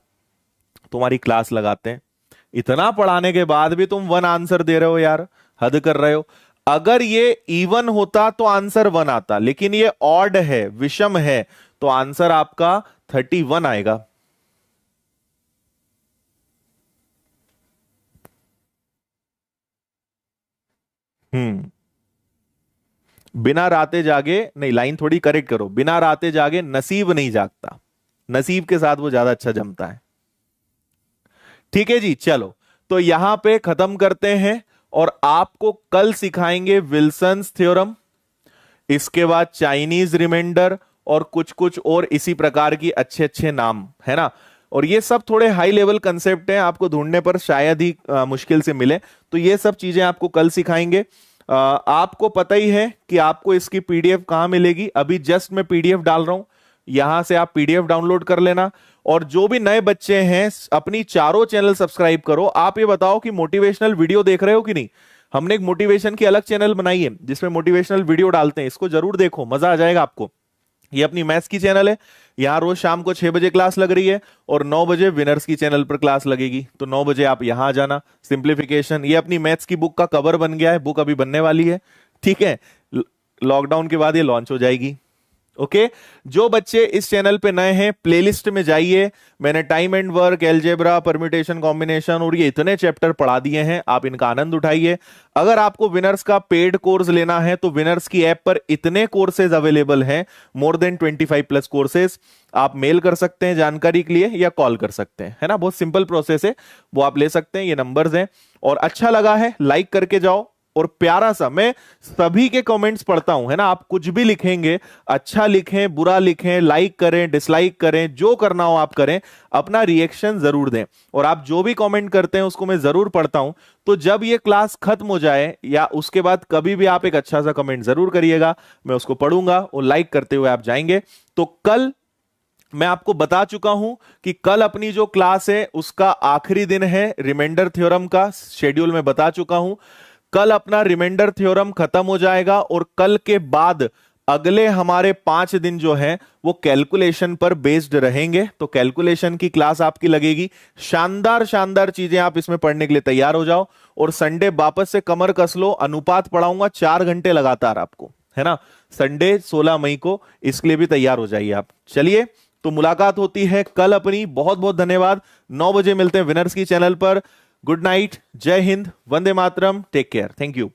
तुम्हारी क्लास लगाते हैं। इतना पढ़ाने के बाद भी तुम 1 आंसर दे रहे हो यार, हद कर रहे हो। अगर ये इवन होता तो आंसर 1 आता, लेकिन ये ऑड है, विषम है, तो आंसर आपका 31 आएगा। हम्म, बिना राते जागे नहीं, लाइन थोड़ी करेक्ट करो, बिना राते जागे नसीब नहीं जागता, नसीब के साथ वो ज्यादा अच्छा जमता है। ठीक है जी, चलो, तो यहां पे खत्म करते हैं, और आपको कल सिखाएंगे विल्सन्स थ्योरम, इसके बाद चाइनीज रिमाइंडर, और कुछ कुछ और इसी प्रकार की अच्छे अच्छे नाम, है ना? और ये सब थोड़े हाई लेवल कंसेप्ट हैं, आपको ढूंढने पर शायद ही मुश्किल से मिले, तो ये सब चीजें आपको कल सिखाएंगे। आपको पता ही है कि आपको इसकी पीडीएफ कहां मिलेगी, अभी जस्ट मैं पीडीएफ डाल रहा हूं, यहां से आप पीडीएफ डाउनलोड कर लेना। और जो भी नए बच्चे हैं, अपनी चारों चैनल सब्सक्राइब करो। आप ये बताओ कि मोटिवेशनल वीडियो देख रहे हो कि नहीं? हमने एक मोटिवेशन की अलग चैनल बनाई है जिसमें मोटिवेशनल वीडियो डालते हैं, इसको जरूर देखो, मजा आ जाएगा आपको। ये अपनी मैथ्स की चैनल है, यहाँ रोज शाम को 6 बजे क्लास लग रही है, और 9 बजे विनर्स की चैनल पर क्लास लगेगी, तो 9 बजे आप यहां आ जाना। सिंप्लीफिकेशन, ये अपनी मैथ्स की बुक का कवर बन गया है, बुक अभी बनने वाली है, ठीक है? लॉकडाउन के बाद ये लॉन्च हो जाएगी। ओके, जो बच्चे इस चैनल पे नए हैं, प्लेलिस्ट में जाइए, मैंने time and work, algebra, permutation, combination और ये इतने चैप्टर पढ़ा दिए हैं, आप इनका आनंद उठाइए। अगर आपको विनर्स का पेड कोर्स लेना है तो विनर्स की ऐप पर इतने कोर्सेज अवेलेबल हैं, मोर देन 25+ कोर्सेज। आप मेल कर सकते हैं जानकारी के लिए, या कॉल कर सकते हैं, है ना? बहुत सिंपल प्रोसेस है, वो आप ले सकते हैं, ये नंबर्स हैं। और अच्छा लगा है लाइक करके जाओ, और प्यारा सा, मैं सभी के कमेंट्स पढ़ता हूं, है ना। आप कुछ भी लिखेंगे, अच्छा लिखें, बुरा लिखें, लाइक करें, डिसलाइक करें, जो करना हो आप करें, अपना रिएक्शन जरूर दें। और आप जो भी कमेंट करते हैं उसको मैं जरूर पढ़ता हूं। तो जब ये क्लास खत्म हो जाए या उसके बाद कभी भी आप एक अच्छा सा कमेंट जरूर करिएगा, मैं उसको पढ़ूंगा और लाइक करते हुए आप जाएंगे। तो कल मैं आपको बता चुका हूं कि कल अपनी जो क्लास है उसका आखिरी दिन है, रिमाइंडर थ्योरम का शेड्यूल में बता चुका हूं। कल अपना रिमाइंडर थ्योरम खत्म हो जाएगा और कल के बाद अगले हमारे 5 दिन जो है वो कैलकुलेशन पर बेस्ड रहेंगे। तो कैलकुलेशन की क्लास आपकी लगेगी। शानदार शानदार चीजें आप इसमें पढ़ने के लिए तैयार हो जाओ और संडे वापस से कमर कस लो। अनुपात पढ़ाऊंगा 4 घंटे लगातार आपको, है ना। संडे 16 मई को, इसके लिए भी तैयार हो जाइए आप। चलिए, तो मुलाकात होती है कल अपनी। बहुत बहुत धन्यवाद। 9 बजे मिलते हैं विनर्स की चैनल पर। गुड नाइट, जय Hind, Vande Mataram, take care, thank you.